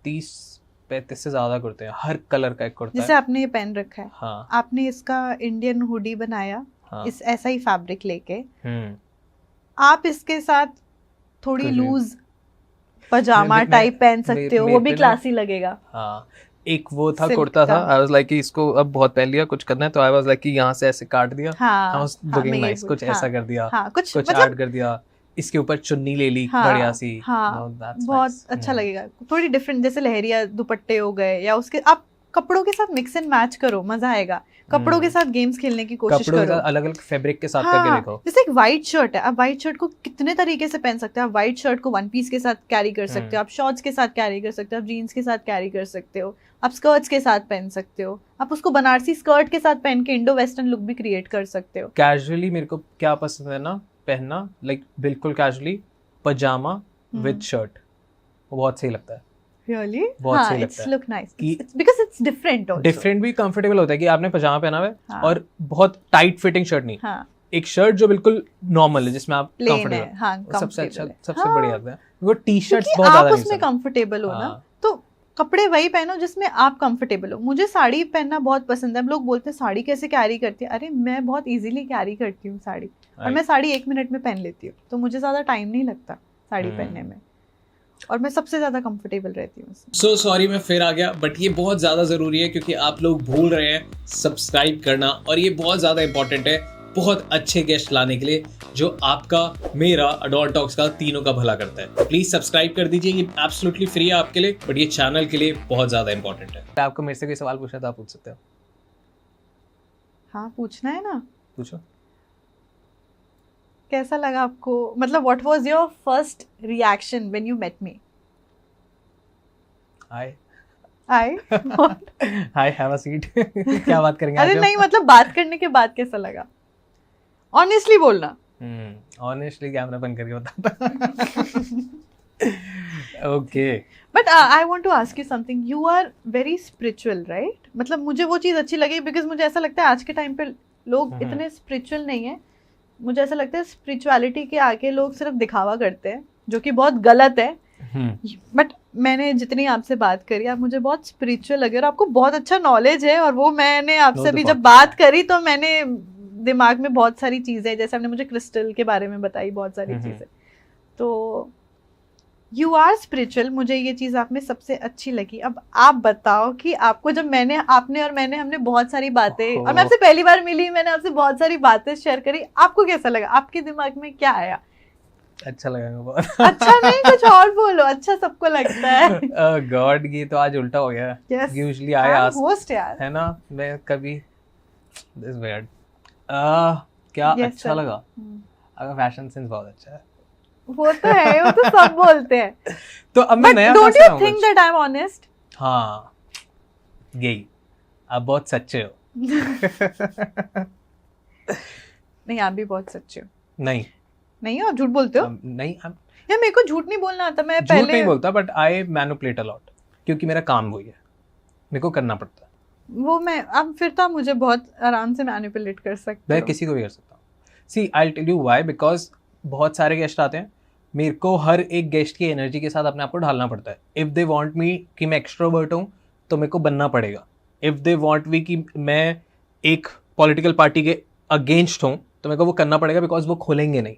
30-35 से ज्यादा कुर्ते हैं, हर कलर का एक कुर्ता। जैसे आपने ये पहन रखा है, हाँ। आपने इसका इंडियन हुडी बनाया, हाँ। इस ऐसा ही फैब्रिक लेके आप इसके साथ थोड़ी लूज पजामा टाइप पहन सकते हो, वो भी क्लासी लगेगा। हाँ, एक वो था कुर्ता था, आई वाज लाइक कि इसको अब बहुत पहन लिया, कुछ करना है तो आई वाज लाइक कि यहाँ से ऐसे काट दिया, लुकिंग नाइस, कुछ ऐसा कर दिया, कुछ ऐड कर दिया, इसके ऊपर चुन्नी ले ली बढ़िया सी, बहुत अच्छा लगेगा। थोड़ी डिफरेंट, जैसे लहरिया दुपट्टे हो गए, या उसके आप कपड़ों के साथ मिक्स एंड मैच करो, मजा आएगा। कपड़ों के साथ गेम्स खेलने की कोशिश करो, अलग अलग फैब्रिक के साथ करके देखो। जैसे एक व्हाइट शर्ट है, आप व्हाइट शर्ट को कितने तरीके से पहन सकते हो। आप व्हाइट शर्ट को वन पीस के साथ कैरी कर सकते हो, आप शॉर्ट्स के साथ कैरी कर सकते हो, आप जीन्स के साथ कैरी कर सकते हो, आप स्कर्ट्स के साथ पहन सकते हो, आप उसको बनारसी स्कर्ट के साथ पहन के इंडो वेस्टर्न लुक भी क्रिएट कर सकते हो। कैजुअली मेरे को क्या पसंद है ना पहनना, लाइक बिल्कुल कैजुअली पजामा विद शर्ट, वो बहुत सही लगता है। Really? बहुत हाँ, सही लगता है। It's look nice. Because it's different also. Different भी कंफर्टेबल होता है कि आपने पजामा पहना हुआ है हाँ. और बहुत टाइट फिटिंग शर्ट नहीं, हाँ. एक शर्ट जो बिल्कुल नॉर्मल है जिसमें आप Plain कंफर्टेबल है, हाँ, सबसे अच्छा comfortable है। सबसे हाँ. बढ़िया लगता है। वो टी शर्ट्स क्योंकि बहुत ज्यादा आप नहीं उसमें पसंद। कंफर्टेबल हो ना, हाँ। तो कपड़े वही पहनो जिसमें आप कंफर्टेबल हो। मुझे साड़ी पहनना बहुत पसंद है। लोग बोलते हैं साड़ी कैसे कैरी करती है, अरे मैं बहुत इजीली कैरी करती हूँ साड़ी, और मैं साड़ी 1 मिनट में पहन लेती हूँ, तो मुझे ज्यादा टाइम नहीं लगता साड़ी पहनने में, और मैं सबसे ज्यादा कंफर्टेबल रहती हूँ। सो सॉरी मैं फिर आ गया, बट ये बहुत ज़्यादा ज़रूरी है क्योंकि आप लोग भूल रहे हैं सब्सक्राइब करना, और ये बहुत ज़्यादा इंपॉर्टेंट है बहुत अच्छे गेस्ट लाने के लिए जो आपका, मेरा, अडॉल टॉक्स का, तीनों का भला करता है। प्लीज़ सब्सक्राइब कर दीजिए, ये एब्सोल्युटली फ्री है आपके लिए, बट ये चैनल के लिए बहुत ज़्यादा इंपॉर्टेंट है। आपको मेरे से कोई सवाल पूछना तो आप पूछ सकते हो। हाँ, पूछना है ना, पूछो। कैसा लगा आपको, मतलब what was your first reaction when you met me? Hi hi have a seat. क्या बात करेंगे अरे आज हम? नहीं, मतलब बात करने के बाद कैसा लगा, ऑनेस्टली बोलना। ऑनेस्टली कैमरा बंद करके बताता। Okay, but I want to ask you something, you are very spiritual right? मतलब मुझे वो चीज़ अच्छी लगी, बिकॉज मुझे ऐसा लगता है आज के टाइम पे लोग इतने स्पिरिचुअल नहीं है। मुझे ऐसा लगता है स्पिरिचुअलिटी के आगे लोग सिर्फ दिखावा करते हैं, जो कि बहुत गलत है। बट मैंने जितनी आपसे बात करी, आप मुझे बहुत स्पिरिचुअल लगे, और आपको बहुत अच्छा नॉलेज है, और वो मैंने आपसे भी जब बात करी तो मैंने दिमाग में बहुत सारी चीज़ें, जैसे आपने मुझे क्रिस्टल के बारे में बताई, बहुत सारी चीज़ें, तो यू आर स्पिरिचुअल, मुझे ये चीज़ आप में सबसे अच्छी लगी। अब आप बताओ कि आपको जब हमने बहुत सारी बातें, और मैं आपसे पहली बार मिली, मैंने आपसे बहुत सारी बातें शेयर करी, आपको कैसा लगा? आपके दिमाग में क्या आया? अच्छा लगा बहुत। अच्छा नहीं, कुछ और बोलो, अच्छा सबको लगता है। गॉड, ये तो आज उल्टा हो गया। यूजुअली आई आस्क होस्ट यार, है ना, मैं कभी दिस वियर्ड क्या अच्छा लगा? आपका फैशन सेंस बहुत अच्छा है। वो तो है, वो तो सब बोलते हैं। तो अब मैं नया don't you think that I am honest? हाँ, यही, आप बहुत सच्चे हो। नहीं, आप भी बहुत सच्चे हो। नहीं आप झूठ बोलते हो? नहीं, यार मेरे को झूठ नहीं बोलना आता, मैं झूठ नहीं बोलता, but I manipulate a lot, क्योंकि मेरा काम वही है, मेरे को करना पड़ता है वो। मैं अब फिर तो मुझे बहुत आराम से मैनिपुलेट कर सकते हो। मैं किसी को भी कर सकता हूँ। See I will tell you why, because बहुत सारे गेस्ट आते हैं, मेरे को हर एक गेस्ट की एनर्जी के साथ अपने आप को ढालना पड़ता है। इफ़ दे वांट मी कि मैं एक्सट्रोवर्ट हूँ तो मेरे को बनना पड़ेगा। इफ़ दे वांट मी कि मैं एक पॉलिटिकल पार्टी के अगेंस्ट हूँ तो मेरे को वो करना पड़ेगा, बिकॉज वो खोलेंगे नहीं।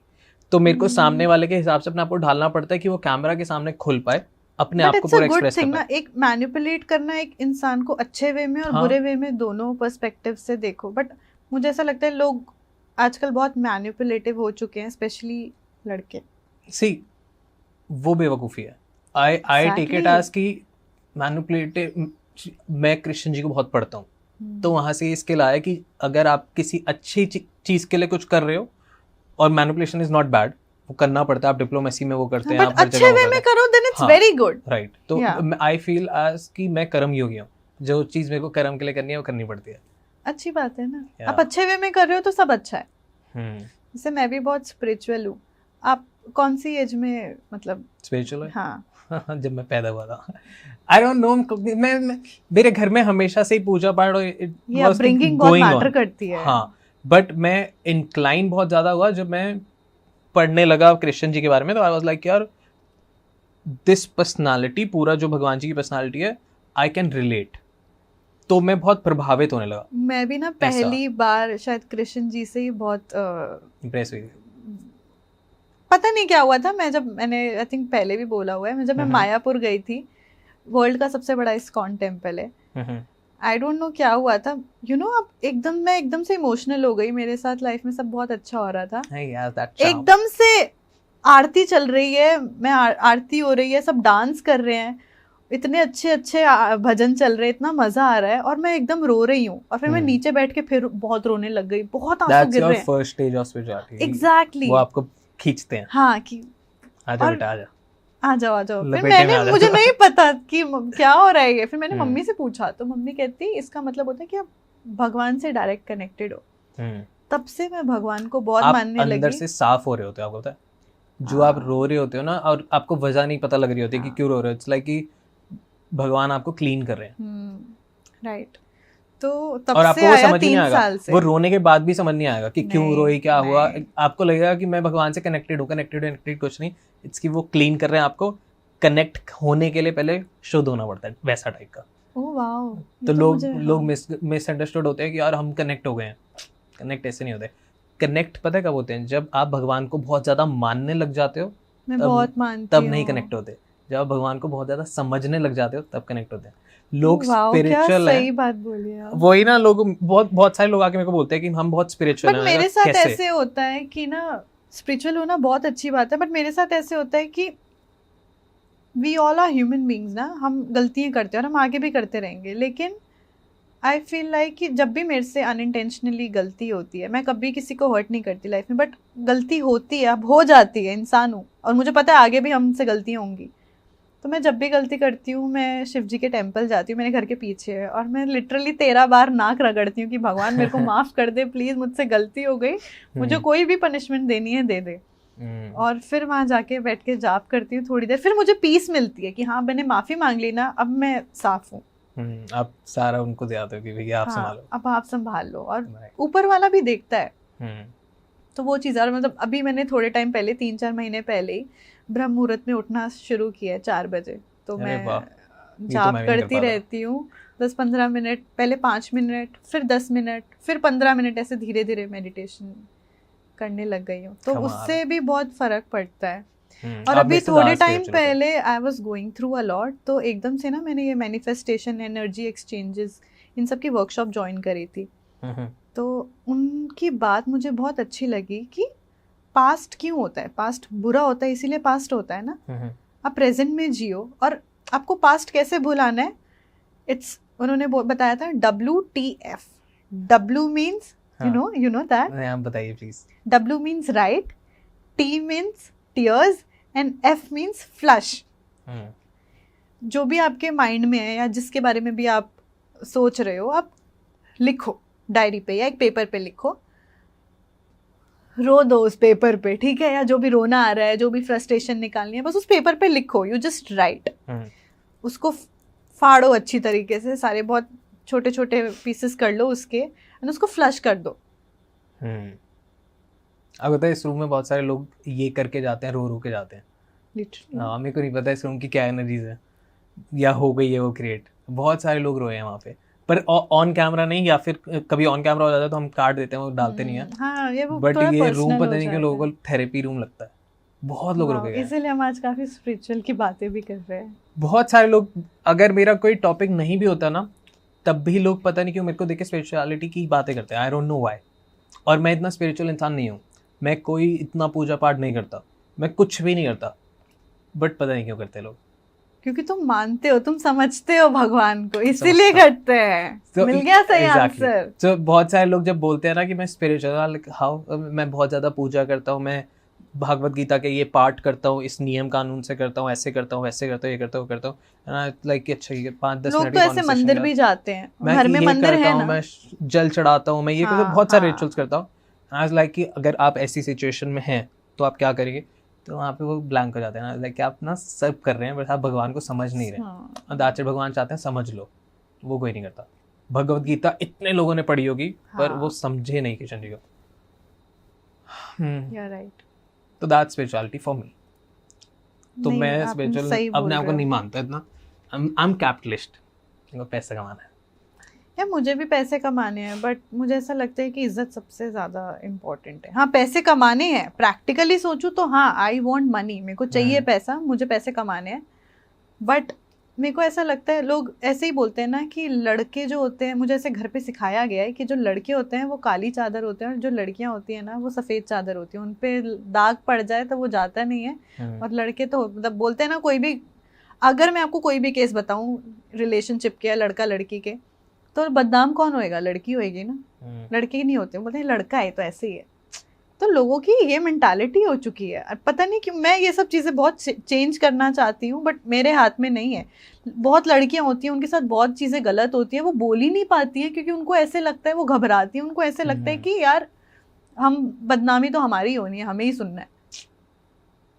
तो मेरे को सामने वाले के हिसाब से अपने आप को ढालना पड़ता है कि वो कैमरा के सामने खुल पाए, अपने आप को पूरा एक्सप्रेस कर पाए। एक मैनिपुलेट करना एक इंसान को अच्छे वे में और बुरे वे में, दोनों पर्सपेक्टिव से देखो। बट मुझे ऐसा लगता है लोग आजकल बहुत मैनिपुलेटिव हो चुके हैं, स्पेशली लड़के। सी, वो बेवकूफ़ी है। आई टेक इट एज कि मैनिपुलेटिव, मैं कृष्ण जी को बहुत पढ़ता हूँ, तो वहाँ से ये स्किल आया कि अगर आप किसी अच्छी चीज़ के लिए कुछ कर रहे हो, और मैनिपुलेशन इज नॉट बैड, वो करना पड़ता है, आप डिप्लोमेसी में वो करते हैं, आप अच्छे वे में करो, then it's very good, right. तो आई फील एज कि मैं कर्म योगी हूँ, जो चीज़ मेरे को कर्म के लिए करनी है वो करनी पड़ती है। अच्छी बात है ना, आप अच्छे वे में कर रहे हो तो सब अच्छा है। जैसे मैं भी बहुत स्पिरिचुअल हूँ। आप कौन सी एज में मतलब स्पिरिचुअल है? हाँ, जब मैं पैदा हुआ था। आई डोंट नो, मैं मेरे घर में हमेशा से ही पूजा पाठ अपब्रिंगिंग बहुत मैटर करती है। हाँ, बट मैं इंक्लाइन बहुत ज़्यादा हुआ जब मैं पढ़ने लगा कृष्ण जी के बारे में, तो आई वाज लाइक यार दिस पर्सनालिटी, पूरा जो भगवान जी की पर्सनालिटी है, आई कैन रिलेट। तो मैं बहुत प्रभावित होने लगा। मैं भी ना पहली बार शायद कृष्ण जी से ही बहुत इम्प्रेस हुई। पता नहीं क्या हुआ था, मैंने आई थिंक पहले भी बोला हुआ है, जब मैं मायापुर गई थी, वर्ल्ड का सबसे बड़ा इस्कॉन टेम्पल है। आई डोंट नो क्या हुआ था, यू नो, अब मैं एकदम से इमोशनल हो गई। मेरे साथ लाइफ में सब बहुत अच्छा हो रहा था, एकदम से आरती चल रही है, मैं आरती हो रही है, सब डांस कर रहे हैं, इतने अच्छे अच्छे भजन चल रहे हैं, इतना मजा आ रहा है, और मैं एकदम रो रही हूँ। और फिर मैं नीचे बैठ के फिर बहुत रोने लग गई, बहुत आंसू गिर रहे हैं। First stage of spirituality. Exactly, वो आपको खींचते हैं। हाँ, कि आजा बेटा आजा, आ जाओ। फिर मुझे नहीं पता कि क्या हो रहा है। फिर मैंने मम्मी से पूछा, तो मम्मी कहती इसका मतलब होता है कि आप भगवान से डायरेक्ट कनेक्टेड हो। तब से मैं भगवान को बहुत मानने लगी। अंदर से साफ हो रहे होते हो, आपको पता है, जो आप रो रहे होते हो ना, और आपको वजह नहीं पता लग रही होती कि क्यों रो रहे हो। इट्स लाइक कि भगवान आपको क्लीन कर रहे हैं। राइट। तो तब और से आपको वो आया समझ ही 3 नहीं आएगा, साल से। वो रोने के बाद भी समझ नहीं आएगा कि क्यों रोई, क्या हुआ। नहीं। आपको लगेगा कि मैं भगवान से कनेक्टेड कुछ नहीं, इट्स कि वो क्लीन कर रहे हैं आपको। कनेक्ट होने के लिए पहले शुद्ध होना पड़ता है, वैसा टाइप का। Oh wow. तो लोग मिसअंडरस्टूड होते हैं कि यार हम कनेक्ट हो गए हैं। कनेक्ट ऐसे नहीं होते। कनेक्ट पता है कब होते हैं? जब आप भगवान को बहुत ज्यादा मानने लग जाते हो, मैं बहुत मानती तब नहीं कनेक्ट होते। जब आप भगवान को बहुत ज्यादा समझने लग जाते हो तब कनेक्ट होते हैं। लोग स्पिरिचुअल है, सही बात बोली आप। वही ना, लोग बहुत सारे लोग आके मेरे को बोलते हैं कि हम बहुत स्पिरिचुअल हैं। मेरे साथ ऐसे होता है कि ना, स्पिरिचुअल होना बहुत अच्छी बात है, बट मेरे साथ ऐसे होता है कि we all are human beings ना, हम गलतियां करते हैं और हम आगे भी करते रहेंगे। लेकिन आई फील लाइक कि जब भी मेरे से अनइंटेंशनली गलती होती है, मैं कभी किसी को हर्ट नहीं करती लाइफ में, बट गलती होती है, अब हो जाती है, इंसान हूँ और मुझे पता है आगे भी हमसे गलतियाँ होंगी। तो मैं जब भी गलती करती हूँ, मैं शिव जी के टेम्पल जाती हूँ, मेरे घर के पीछे है, और मैं लिटरली 13 बार नाक रगड़ती हूँ कि भगवान मेरे को माफ़ कर दे प्लीज़, मुझसे गलती हो गई, मुझे कोई भी पनिशमेंट देनी है दे दे। और फिर वहाँ जाके बैठ के जाप करती हूँ थोड़ी देर, फिर मुझे पीस मिलती है कि हाँ मैंने माफ़ी मांग ली ना, अब मैं साफ हूँ। आप सारा उनको दे आते हो कि भैया आप संभालो, अब आप संभाल लो, और ऊपर वाला भी देखता है। तो वो चीज़, और मतलब अभी मैंने थोड़े टाइम पहले 3-4 महीने पहले ही ब्रह्म मुहूर्त में उठना शुरू किया है 4 बजे। तो मैं जाप करती रहती हूँ 10-15 मिनट, पहले 5 मिनट, फिर 10 मिनट, फिर 15 मिनट, ऐसे धीरे धीरे मेडिटेशन करने लग गई हूँ। तो उससे भी बहुत फर्क पड़ता है। और अभी थोड़े टाइम पहले I was going through a lot, तो एकदम से ना मैंने ये मैनिफेस्टेशन, एनर्जी एक्सचेंजेस, इन सब की वर्कशॉप ज्वाइन करी थी। तो उनकी बात मुझे बहुत अच्छी लगी कि पास्ट क्यों होता है, पास्ट बुरा होता है इसीलिए पास्ट होता है ना। आप प्रेजेंट में जियो, और आपको पास्ट कैसे भुलाना है, इट्स, उन्होंने बताया था WTF। W means you know that? आप बताइए please. W means right, T means tears, and F means flush. जो भी आपके माइंड में है या जिसके बारे में भी आप सोच रहे हो, आप लिखो डायरी पे या एक पेपर पे लिखो, रो दो उस पेपर पे, ठीक है? या जो भी रोना आ रहा है, जो भी फ्रस्ट्रेशन निकालनी है, बस उस पेपर पे लिखो, यू जस्ट राइट। उसको फाड़ो अच्छी तरीके से, सारे बहुत छोटे छोटे पीसेस कर लो उसके, एंड उसको फ्लश कर दो। अब बताए, इस रूम में बहुत सारे लोग ये करके जाते हैं, रो रो के जाते हैं। मेरे को नहीं पता इस रूम की क्या एनर्जीज है, या हो गई है वो क्रिएट। बहुत सारे लोग रोए हैं वहाँ पे, पर ऑन कैमरा नहीं, या फिर कभी ऑन कैमरा हो जाता है तो हम काट देते हैं, वो डालते नहीं है। हाँ, बट ये रूम पता नहीं कि लोगों को थेरेपी रूम लगता है। बहुत लोग रुके गए, इसीलिए हम आज काफी स्पिरिचुअल की बातें भी कर रहे हैं। बहुत सारे लोग, अगर मेरा कोई टॉपिक नहीं भी होता ना, तब भी लोग पता नहीं क्यों मेरे को देख के स्पिरिचुअलिटी की बातें करते हैं। आई डोंट नो व्हाई। और मैं इतना स्पिरिचुअल इंसान नहीं हूँ, मैं कोई इतना पूजा पाठ नहीं करता, मैं कुछ भी नहीं करता, बट पता नहीं क्यों करते लोग। क्योंकि तुम मानते हो, तुम समझते हो भगवान को, इसीलिए करते हैं। तो मिल गया सही आंसर। तो बहुत सारे लोग जब बोलते हैं ना कि मैं स्पिरिचुअल, हाउ, मैं बहुत ज़्यादा पूजा करता हूँ, मैं भागवत गीता के ये पाठ करता हूँ, इस नियम कानून से करता हूँ, ऐसे करता हूँ, वैसे करता हूँ, ये करता हूँ, करता हूँ, लाइक अच्छा 5-10 मिनट लोग तो ऐसे मंदिर भी जाते हैं, घर में मंदिर है ना, मैं जल चढ़ाता हूँ, मैं ये बहुत सारे रिचुअल्स करता हूँ। आज लाइक कि अगर आप ऐसी सिचुएशन में हैं तो आप क्या करेंगे, तो वहाँ पे वो ब्लैंक हो जाते हैं ना, लाइक आप ना सब कर रहे हैं बट आप भगवान को समझ नहीं रहे। और दाचर भगवान चाहते हैं समझ लो, वो कोई नहीं करता। भगवत गीता इतने लोगों ने पढ़ी होगी, पर वो समझे नहीं किशन जी को। राइट। तो दैट्स स्पिरिचुअलिटी फॉर मी। तो मैं स्पिरिचुअल अपने आप को नहीं मानता इतना। आई एम कैपिटलिस्ट, मेरे को पैसा कमाना है। या मुझे भी पैसे कमाने हैं, बट मुझे ऐसा लगता है कि इज्जत सबसे ज़्यादा इम्पोर्टेंट है। हाँ, पैसे कमाने हैं, प्रैक्टिकली सोचूं तो हाँ, आई वांट मनी, मेरे को चाहिए पैसा, मुझे पैसे कमाने हैं। बट मेरे को ऐसा लगता है, लोग ऐसे ही बोलते हैं ना कि लड़के जो होते हैं, मुझे ऐसे घर पे सिखाया गया है कि जो लड़के होते हैं वो काली चादर होते हैं, और जो लड़कियां होती हैं ना वो सफ़ेद चादर होती हैं। उन पे दाग पड़ जाए तो वो जाता नहीं है। और लड़के तो मतलब बोलते हैं ना, कोई भी, अगर मैं आपको कोई भी केस बताऊँ रिलेशनशिप के, लड़का लड़की के, तो बदनाम कौन होएगा? लड़की होएगी ना, लड़के नहीं होते। बोलते हैं लड़का है तो ऐसे ही है। तो लोगों की ये मेंटालिटी हो चुकी है। पता नहीं कि मैं ये सब चीज़ें बहुत चेंज करना चाहती हूँ, बट मेरे हाथ में नहीं है। बहुत लड़कियां होती हैं, उनके साथ बहुत चीज़ें गलत होती हैं, वो बोल ही नहीं पाती हैं क्योंकि उनको ऐसे लगता है, वो घबराती हैं, उनको ऐसे लगता है कि यार हम बदनामी तो हमारी होनी है, हमें ही सुनना है।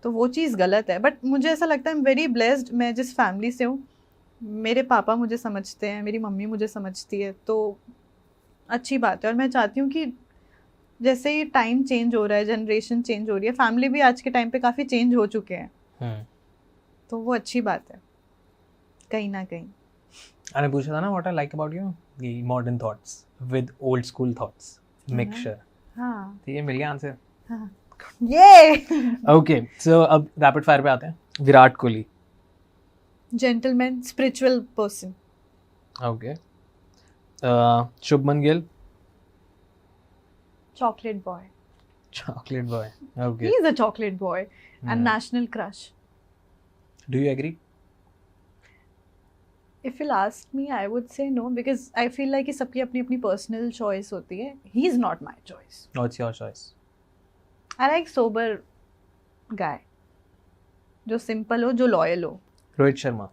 तो वो चीज़ गलत है। बट मुझे ऐसा लगता है, आई एम वेरी ब्लेस्ड, मैं जिस फैमिली से हूँ मेरे पापा मुझे समझते हैं, मेरी मम्मी मुझे समझती है, तो अच्छी बात है। और मैं चाहती हूँ कि जैसे ही टाइम चेंज हो रहा है, जनरेशन चेंज हो रही है, फैमिली भी आज के टाइम पे काफ़ी चेंज हो चुके हैं, तो वो अच्छी बात है कहीं ना कहीं। मैंने पूछा था ना what I like about you, the modern thoughts with old school thoughts mixture. हाँ, तो ये मिल गया आंसर। हाँ, ये ओके, सो अब रैपिड फायर पे आते हैं। Virat Kohli. Gentleman, spiritual person. Okay. Shubman Gill. Chocolate boy. Chocolate boy. Okay, he is a chocolate boy and national crush. Do you agree? If you'll ask me, I would say no, because I feel like कि सबकी अपनी अपनी personal choice होती है. He is not my choice. What's your choice? I like sober guy, जो simple हो, जो loyal हो. Rohit Sharma.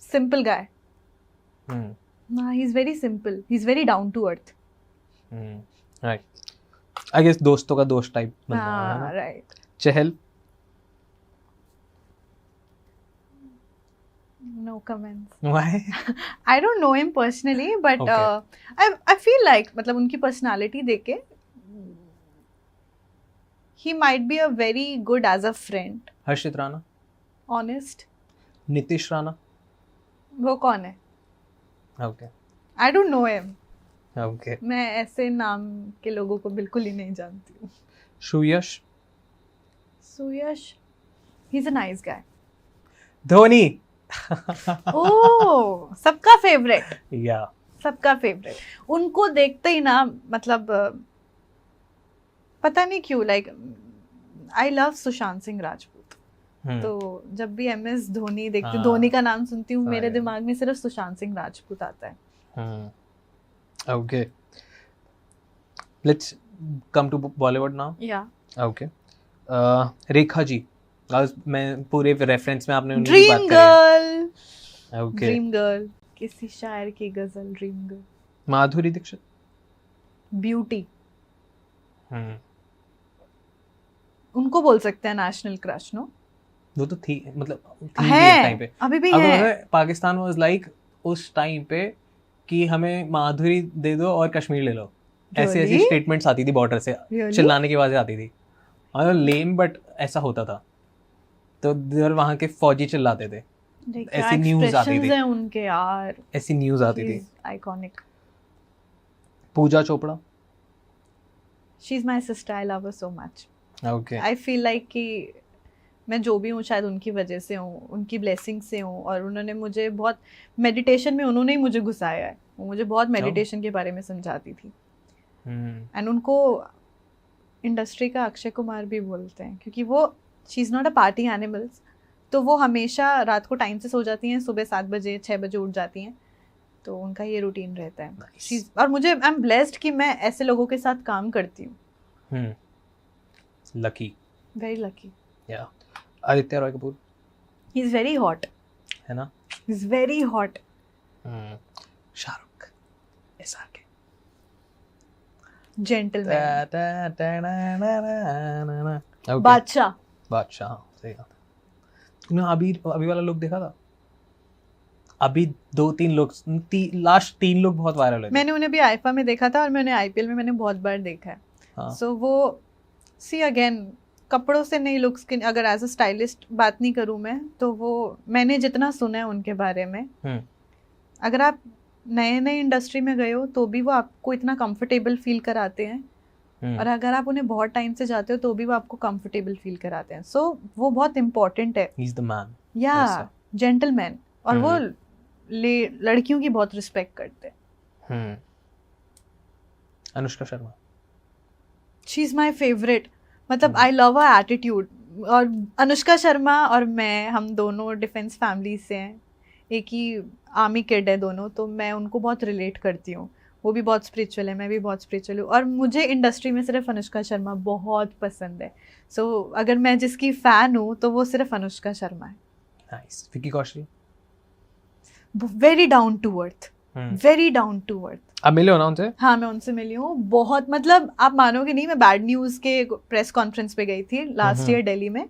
Simple guy. Nah, he's very simple. He's very down to earth. Right. I guess दोस्तों का दोस्त टाइप बंदा है ना? Right. Chahal. No comments. Why? I don't know him personally, but Okay. I feel like मतलब उनकी personality देख के he might be a very good as a friend. Harshit Rana. Honest. Nitish Rana. वो कौन है? Okay. I don't know him. Okay. मैं ऐसे नाम के लोगों को बिल्कुल ही नहीं जानती हूँ. सुयश। सुयश, he's a nice guy. Dhoni. ओह, सबका फेवरेट. या सबका फेवरेट. उनको देखते ही ना, मतलब पता नहीं क्यों, like I love Sushant Singh Rajput. तो जब भी MS धोनी देखती हूँ, धोनी का नाम सुनती हूँ, मेरे दिमाग में सिर्फ सुशांत सिंह राजपूत आता है. Okay. Let's come to Bollywood now. या Okay. रेखा जी। मैं पूरे रेफरेंस में आपने उनकी ड्रीम बात करी गर्ल. है। Okay. ड्रीम गर्ल, किसी शायर की गजल. Dream girl. Madhuri Dixit. Beauty. उनको बोल सकते हैं नेशनल क्रश, नो? वो तो थी, मतलब थी है, टाइम पे। अभी भी अब है. पाकिस्तान वाज लाइक उस टाइम पे कि हमें माधुरी दे दो और कश्मीर ले लो, ऐसी ऐसी Really? स्टेटमेंट्स आती थी बॉर्डर से. Really? चिल्लाने की आवाजें आती थी, और लेम बट ऐसा होता था. तो वहाँ के फौजी चिल्लाते थे, ऐसी न्यूज़ आती थी. हैं उनके यार, ऐसी न्यूज़ आती थी. Iconic. Pooja Chopra. She is my sister, I love her so much. Okay. I feel like कि मैं जो भी हूँ शायद उनकी वजह से हूँ, उनकी ब्लेसिंग से हूँ. और उन्होंने मुझे बहुत मेडिटेशन में, उन्होंने ही मुझे घुसाया है. वो मुझे बहुत मेडिटेशन के बारे में समझाती थी. एंड उनको इंडस्ट्री का अक्षय कुमार भी बोलते हैं, क्योंकि वो she is not a party animals. तो वो हमेशा रात को टाइम से सो जाती हैं, सुबह 7 बजे 6 बजे उठ जाती हैं. तो उनका ये रूटीन रहता है. Nice. और मुझे, आई एम ब्लेस्ड कि मैं ऐसे लोगों के साथ काम करती हूँ. लकी. Very lucky. या Aditya Roy Kapur. He is very hot, है ना? He is very hot. Shahrukh. SRK. Gentleman. Okay. Badshah. बादशाह, सही बात. तूने अभी वाला लुक देखा था? अभी 2-3 लोग, लास्ट 3 लोग बहुत वायरल हुए. मैंने उन्हें भी आईफा में देखा था, और मैंने IPL में मैंने बहुत बार देखा है. सो वो सी अगेन, कपड़ों से नहीं, लुक्स के. अगर एज अ स्टाइलिस्ट बात नहीं करूँ मैं, तो वो मैंने जितना सुना है उनके बारे में, अगर आप नए इंडस्ट्री में गए हो तो भी वो आपको इतना कंफर्टेबल फील कराते हैं. और अगर आप उन्हें बहुत टाइम से जाते हो तो भी वो आपको कंफर्टेबल फील कराते हैं. सो वो बहुत इम्पोर्टेंट है. He is the man. या जेंटलमैन. और वो लड़कियों की बहुत रिस्पेक्ट करते हैं. Anushka Sharma. She is my favourite. मतलब आई लव हर एटीट्यूड. और अनुष्का शर्मा और मैं, हम दोनों डिफेंस फैमिली से हैं, एक ही आर्मी किड है दोनों. तो मैं उनको बहुत रिलेट करती हूँ. वो भी बहुत स्पिरिचुअल है, मैं भी बहुत स्पिरिचुअल हूँ. और मुझे इंडस्ट्री में सिर्फ अनुष्का शर्मा बहुत पसंद है. सो अगर मैं जिसकी फ़ैन हूँ तो वो सिर्फ अनुष्का शर्मा है. Nice. Vicky Kaushal. Very down to earth. Very down to earth. आप मिले हो ना उनसे? हाँ, मैं उनसे मिली हूँ. बहुत, मतलब आप मानोगे नहीं, मैं बैड न्यूज़ के प्रेस कॉन्फ्रेंस पे गई थी लास्ट ईयर दिल्ली में.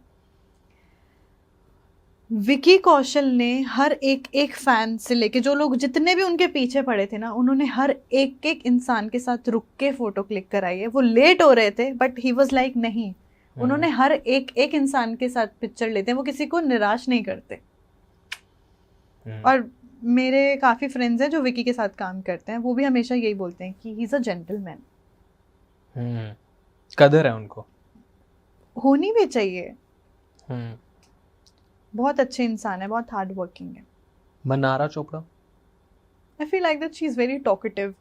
विकी कौशल ने हर एक फैन से लेके जो लोग जितने भी उनके पीछे पड़े थे ना, उन्होंने हर एक इंसान के साथ रुक के फोटो क्लिक कराई है। वो लेट हो रहे थे बट ही वाज लाइक नहीं, उन्होंने हर एक इंसान के साथ पिक्चर लेते हैं, वो किसी को निराश नहीं करते। और मेरे काफ़ी फ्रेंड्स हैं जो विकी के साथ काम करते हैं, वो भी हमेशा यही बोलते हैं कि ही इज़ अ जेंटलमैन। कदर है उनको, होनी भी चाहिए। बहुत अच्छे इंसान है, बहुत हार्ड वर्किंग है। मनारा चोपड़ा, आई feel like that she is very talkative,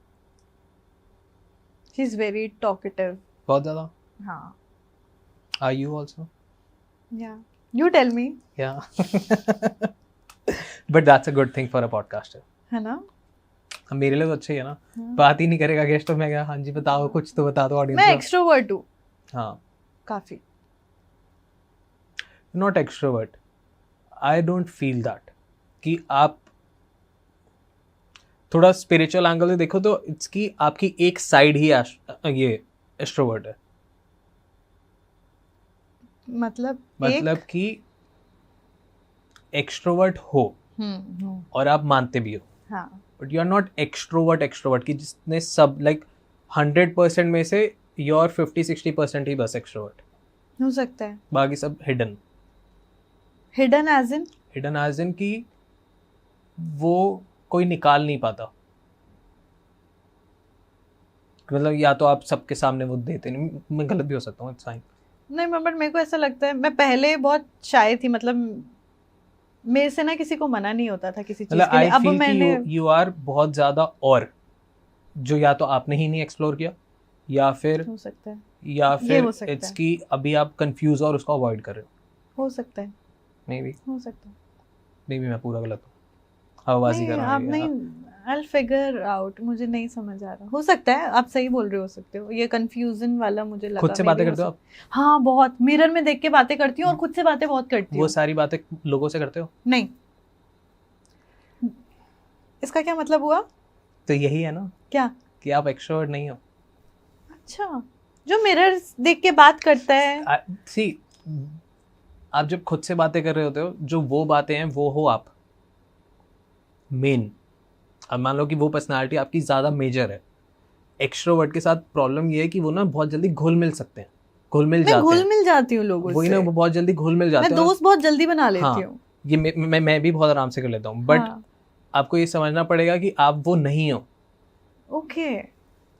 she is very talkative, बहुत ज़्यादा। हाँ। Are you also? Yeah, you tell me. Yeah. But that's a good thing for a podcaster. है ना? मेरे लिए तो अच्छा ही है ना, बात ही नहीं करेगा गेस्ट तो मैं क्या, हाँ जी बताओ कुछ तो बता दो ऑडियंस। मैं एक्सट्रोवर्ट हूँ। हाँ काफी। Not extrovert, I don't feel that कि आप थोड़ा स्पिरिचुअल एंगल से देखो तो इट्स की आपकी एक साइड ही ये एक्सट्रोवर्ट है। मतलब कि एक्सट्रोवर्ट हो और आप मानते भी हो, हाँ, but you are not extrovert कि जिसने सब लाइक 100% में से योर 50-60% ही बस एक्सट्रोवर्ट हो सकता है, बाकी सब हिडन एज इन कि वो कोई निकाल नहीं पाता। मतलब या तो आप सबके सामने वो देते नहीं, मैं गलत भी हो सकता हूँ, इट्स फाइन। नहीं बट मेरे को ऐसा लगता है, मैं पहले बहुत शाय थी, मतलब मेरे से ना किसी को मना नहीं होता था किसी चीज के लिए। अब मैंने यू आर बहुत ज्यादा, और जो या तो आपने ही नहीं एक्सप्लोर किया या फिर हो सकता है, या फिर इट्स की अभी आप कंफ्यूज और उसको अवॉइड कर रहे हो सकता है, मे बी मैं पूरा गलत हूँ, हवाबाजी कर रहा हूँ। आप नहीं, I'll figure out, मुझे नहीं समझ आ रहा। हो सकता है आप सही बोल रहे हो सकते हो, ये कंफ्यूजन वाला मुझे लगा। खुद से बातें करते हो आप? हाँ बहुत, मिरर में देख के बातें करती हूँ और खुद से बातें बहुत करती हूँ। वो सारी बातें लोगों से करते हो? नहीं। इसका क्या मतलब हुआ? तो यही है ना, क्या कि आप एक्सट्रोवर्ट नहीं हो। अच्छा, जो मिरर देख के बात करता है। सी, आप जब खुद से बातें कर रहे होते हो, जो वो बातें हैं वो हो आप मेन। अब मान लो कि वो पर्सनालिटी आपकी ज़्यादा मेजर है। एक्सट्रोवर्ट के साथ प्रॉब्लम ये है कि वो ना बहुत जल्दी घुल मिल जाते हैं, घुल मिल जाती हूँ लोगों से। वही ना, वो बहुत जल्दी घुल मिल जाते हैं। मैं दोस्त बहुत जल्दी बना लेती हूँ। ये मैं भी बहुत आराम से कर लेता हूँ, बट आपको ये समझना पड़ेगा कि आप वो नहीं हो। ओके।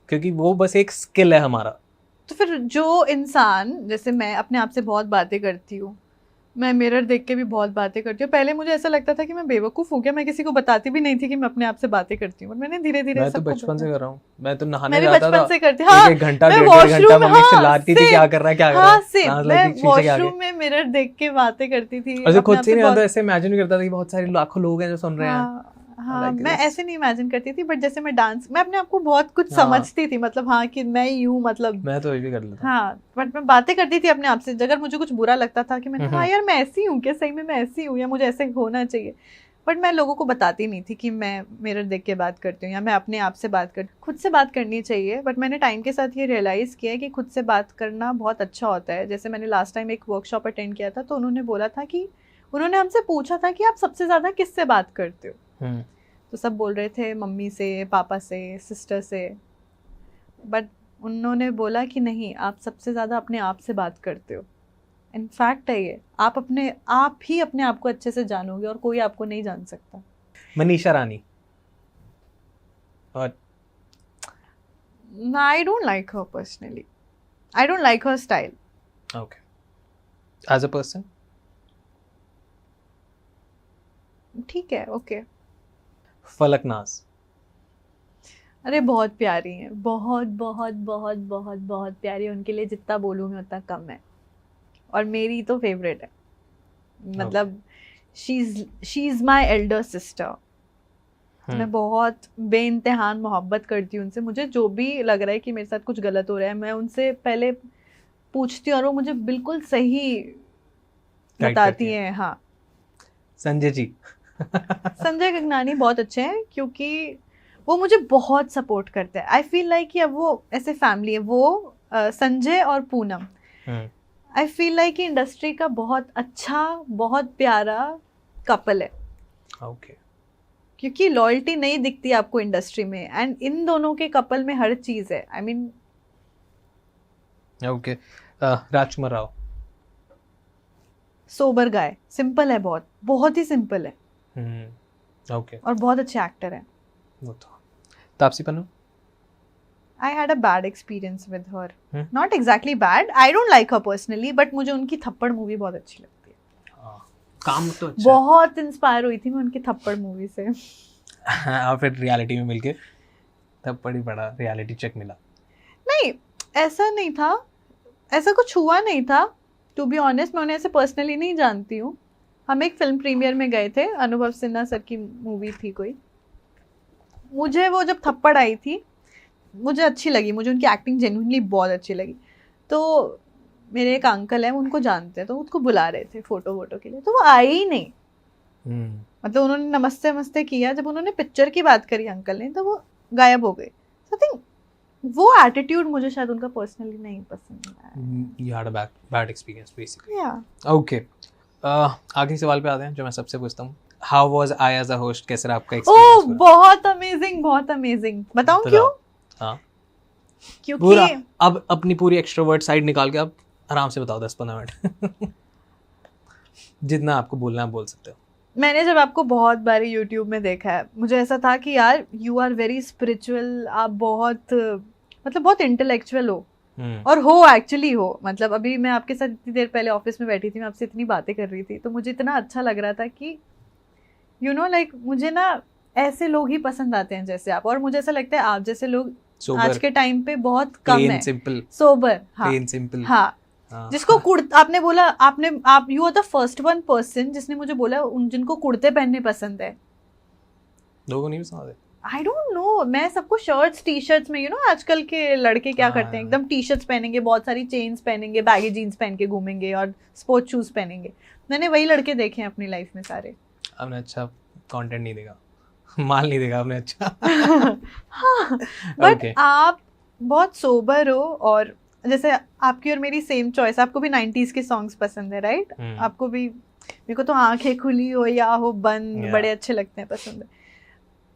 क्योंकि वो बस एक स्किल है हमारा। तो फिर जो इंसान, जैसे मैं अपने आप से बहुत बातें करती हूँ, मैं मिरर देख के भी बहुत बातें करती हूँ। पहले मुझे ऐसा लगता था कि मैं बेवकूफ़ हूँ क्या, मैं किसी को बताती भी नहीं थी कि मैं अपने आप से बातें करती हूँ। मैंने धीरे-धीरे मैं तो बचपन से कर रहा हूँ, मैं तो नहाने मैं जाता था, से करती, हाँ, एक घंटा 1.5 घंटा मम्मी चिल्लाती थी क्या कर रहा है। मैं वॉशरूम में मिरर देख के बातें करती थी। और खुद से नहीं आता, ऐसे इमेजिन करता था कि बहुत सारे लाखों लोग हैं जो सुन रहे हैं। हाँ, मैं ऐसे नहीं इमेजिन करती थी, बट जैसे मैं अपने आप को बहुत कुछ समझती थी, मतलब हाँ कि मैं यूँ, मतलब मैं तो ये भी कर लेता। हाँ, बट मैं बातें करती थी अपने आप से। अगर मुझे कुछ बुरा लगता था कि मैंने हाँ यार मैं ऐसी हूँ क्या, सही में मैं ऐसी हूँ, या मुझे ऐसे होना चाहिए, बट मैं लोगों को बताती नहीं थी कि मैं मिरर देख के बात करती हूँ या मैं अपने आप से बात करती हूँ। खुद से बात करनी चाहिए, बट मैंने टाइम के साथ ये रियलाइज़ किया है कि खुद से बात करना बहुत अच्छा होता है। जैसे मैंने लास्ट टाइम एक वर्कशॉप अटेंड किया था, तो उन्होंने बोला था कि उन्होंने हमसे पूछा था कि आप सबसे ज़्यादा किससे बात करते हो, तो सब बोल रहे थे मम्मी से, पापा से, सिस्टर से, बट उन्होंने बोला कि नहीं, आप सबसे ज़्यादा अपने आप से बात करते हो। इनफैक्ट है ये, आप ही अपने आप को अच्छे से जानोगे और कोई आपको नहीं जान सकता। मनीषा रानी, और I don't like her personally, I don't like her style. Okay, as a person ठीक है, ओके। फलकनाज, अरे बहुत प्यारी हैं, बहुत बहुत बहुत बहुत बहुत प्यारी। उनके लिए जितना बोलूँ मैं उतना कम है, और मेरी तो फेवरेट है। मतलब she is my elder sister. मैं बहुत बेइंतहान मोहब्बत करती हूँ उनसे। मुझे जो भी लग रहा है कि मेरे साथ कुछ गलत हो रहा है, मैं उनसे पहले पूछती हूँ और वो मुझे बिल्कुल सही बताती हैं। हाँ, संजय जी संजय गगनानी बहुत अच्छे हैं, क्योंकि वो मुझे बहुत सपोर्ट करते हैं। आई फील लाइक कि अब वो ऐसे फैमिली है, वो संजय और पूनम। आई फील लाइक कि इंडस्ट्री का बहुत अच्छा, बहुत प्यारा कपल है. ओके. क्योंकि लॉयल्टी नहीं दिखती आपको इंडस्ट्री में, एंड इन दोनों के कपल में हर चीज है. I mean okay. Rajkumar Rao. Sober guy, simple है, बहुत बहुत ही सिंपल है. ओके. और बहुत अच्छे एक्टर है. वो तो. Taapsee Pannu. I had a bad experience with her. Not exactly bad. I don't like her personally, but मुझे उनकी थप्पड़ मूवी बहुत अच्छी लगती है. काम तो अच्छा. बहुत इंस्पायर हुई थी मैं उनकी थप्पड़ मूवी से. और फिर रियलिटी में मिलके तब बड़ी बड़ा रियलिटी चेक मिला. नहीं, ऐसा नहीं था, ऐसा कुछ हुआ नहीं था. टू बी ऑनेस्ट, मैं उन्हें ऐसे पर्सनली नहीं जानती हूँ. हम एक फिल्म प्रीमियर में गए थे, अनुभव सिन्हा सर की मूवी थी कोई. मुझे वो जब थप्पड़ आई थी मुझे अच्छी लगी, मुझे उनकी एक्टिंग जेन्युइनली बहुत अच्छी लगी. तो मेरे एक अंकल हैं, उनको जानते हैं, तो उसको बुला रहे थे फोटो के लिए, तो वो आई ही नहीं. मतलब उन्होंने नमस्ते नमस्ते किया, जब उन्होंने पिक्चर की बात करी अंकल ने, तो वो गायब हो गए. आई थिंक वो एटीट्यूड मुझे शायद उनका पर्सनली नहीं पसंद आया. You had a bad experience basically. Yeah. Okay. आखिरी सवाल पे आते हैं जो मैं सबसे पूछता हूँ. How was I as a host? कैसा रहा आपका experience? बहुत अमेजिंग, बहुत अमेजिंग. बताऊँ क्यों? हाँ. क्योंकि अब अपनी पूरी एक्सट्रोवर्ट साइड निकाल के आप आराम से बताओ 10-15 मिनट. जितना आपको बोलना है बोल सकते हो. मैंने जब आपको बहुत बारी YouTube में देखा है, मुझे ऐसा था कि यार यू आर वेरी स्पिरिचुअल, आप बहुत मतलब बहुत इंटेलेक्चुअल हो. और हो, एक्चुअली हो. मतलब अभी मैं आपके साथ इतनी देर पहले ऑफिस में बैठी थी, मैं आपसे इतनी बातें कर रही थी, तो मुझे इतना अच्छा लग रहा था कि यू नो लाइक मुझे ना ऐसे लोग ही पसंद आते हैं जैसे आप. और मुझे ऐसा लगता है आप जैसे लोग आज के टाइम पे बहुत कम है. सोबर. हाँ. जिसको आपने बोला, आप you are the first one person जिसने मुझे बोला जिनको कुर्ते पहनने पसंद है. लोगों नहीं पसंद है. आई डोंट नो, मैं सबको शर्ट्स टी शर्ट्स में, यू नो आजकल के लड़के क्या करते हैं, एकदम टी शर्ट्स पहनेंगे, बहुत सारी चेन्स पहनेंगे, बैगी जीन्स पहन के घूमेंगे और स्पोर्ट्स शूज पहनेंगे. मैंने वही लड़के देखे हैं अपनी लाइफ में सारे. आपने अच्छा कंटेंट नहीं देगा, माल नहीं देगा आपने अच्छा. हाँ, बट आप बहुत सोबर हो. और जैसे आपकी और मेरी सेम चॉइस, आपको भी 90s के सॉन्ग्स पसंद है, राइट? आपको भी. मेरे को तो आंखें खुली हो या हो बंद बड़े अच्छे लगते हैं, पसंद है.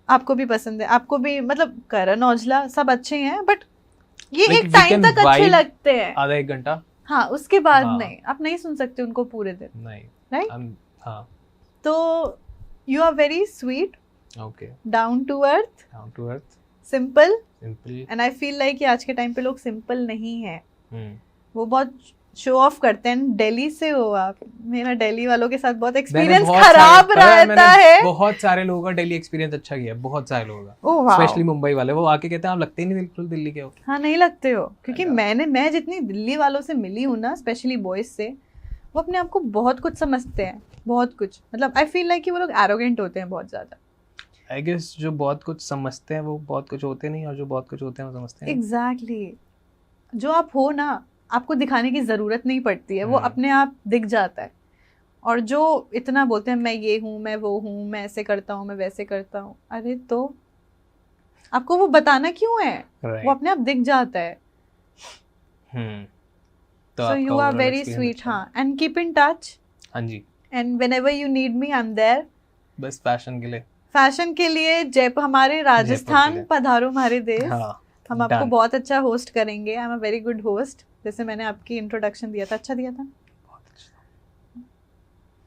आपको भी पसंद है. आपको भी, मतलब करण औजला सब अच्छे हैं, बट ये एक टाइम तक अच्छे लगते हैं, आधा एक घंटा. हाँ, उसके बाद नहीं, आप नहीं सुन सकते उनको पूरे दिन, नहीं, राइट? हाँ. तो you are very sweet. Okay. Down to earth. Simple. And I feel like कि आज के टाइम पे लोग सिंपल नहीं है. वो बहुत शो ऑफ करते हैं. दिल्ली से हो आप. मेरा दिल्ली वालों के साथ बहुत एक्सपीरियंस खराब रहता है. बहुत सारे लोगों का दिल्ली एक्सपीरियंस अच्छा किया, बहुत सारे लोगों का. स्पेशली मुंबई वाले, वो आके कहते हैं आप लगते ही नहीं बिल्कुल दिल्ली के हो. हाँ, नहीं लगते हो. क्योंकि मैं जितनी दिल्ली वालों से मिली हूँ ना, स्पेशली बॉयज से, वो अपने आप को बहुत कुछ समझते हैं, बहुत कुछ. मतलब आई फील लाइक कि वो लोग एरोगेंट होते हैं बहुत ज्यादा. आई गेस जो बहुत कुछ समझते हैं वो बहुत कुछ होते नहीं, और जो बहुत कुछ होते हैं वो समझते हैं. एग्जैक्टली. जो आप हो ना, आपको दिखाने की ज़रूरत नहीं पड़ती है, वो अपने आप दिख जाता है. और जो इतना बोलते हैं मैं ये हूँ, मैं वो हूँ, मैं ऐसे करता हूँ, मैं वैसे करता हूँ, अरे तो आपको वो बताना क्यों है? वो अपने आप दिख जाता है. So you are very sweet. हाँ, and keep in touch. हाँ जी. And whenever you need me, I'm there. बस फैशन के लिए. फैशन के लिए जयपुर, हमारे राजस्थान पधारो हमारे देश. हाँ, हम आपको बहुत अच्छा होस्ट करेंगे. I am a very good host. जैसे मैंने आपकी इंट्रोडक्शन दिया था, अच्छा दिया था. बहुत अच्छा.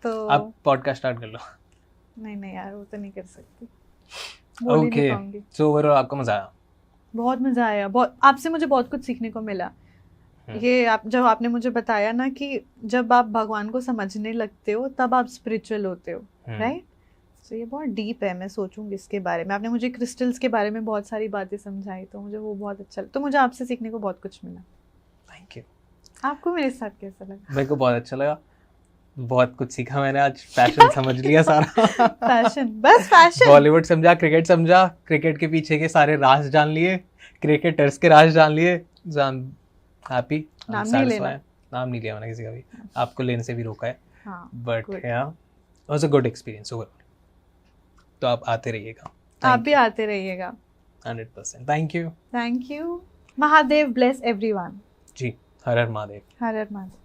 तो आप पॉडकास्ट स्टार्ट कर लो. नहीं यार, वो तो नहीं कर सकती. ओके. सो ओवरऑल आपको मजा आया? बहुत मजा आया. बहुत, आपसे मुझे बहुत कुछ सीखने को मिला. ये आप जब आपने मुझे बताया ना कि जब आप भगवान को समझने लगते हो तब आप स्पिरिचुअल होते हो, राइट? तो ये बहुत डीप है. मैं सोचूंगी इसके बारे में. आपने मुझे क्रिस्टल्स के बारे में बहुत सारी बातें समझाई, तो मुझे वो बहुत अच्छा लगा. तो मुझे आपसे सीखने को बहुत कुछ मिला. Thank you. आपको मेरे साथ कैसा लगा? मेरे को बहुत अच्छा लगा. बहुत कुछ सीखा मैंने आज. फैशन समझ लिया सारा. फैशन, बस फैशन. बॉलीवुड समझा, क्रिकेट समझा, क्रिकेट के पीछे के सारे राज जान लिए, क्रिकेटर्स के राज जान लिए. हैप्पी. नाम नहीं लेना. नाम नहीं लिया मैंने किसी का भी. आपको लेने से भी रोका है. But yeah was a good experience overall. तो आप आते रहिएगा. आप भी आते रहिएगा. 100%. Thank you. Mahadev bless everyone. जी. हर हर महादेव. हर हर महादेव.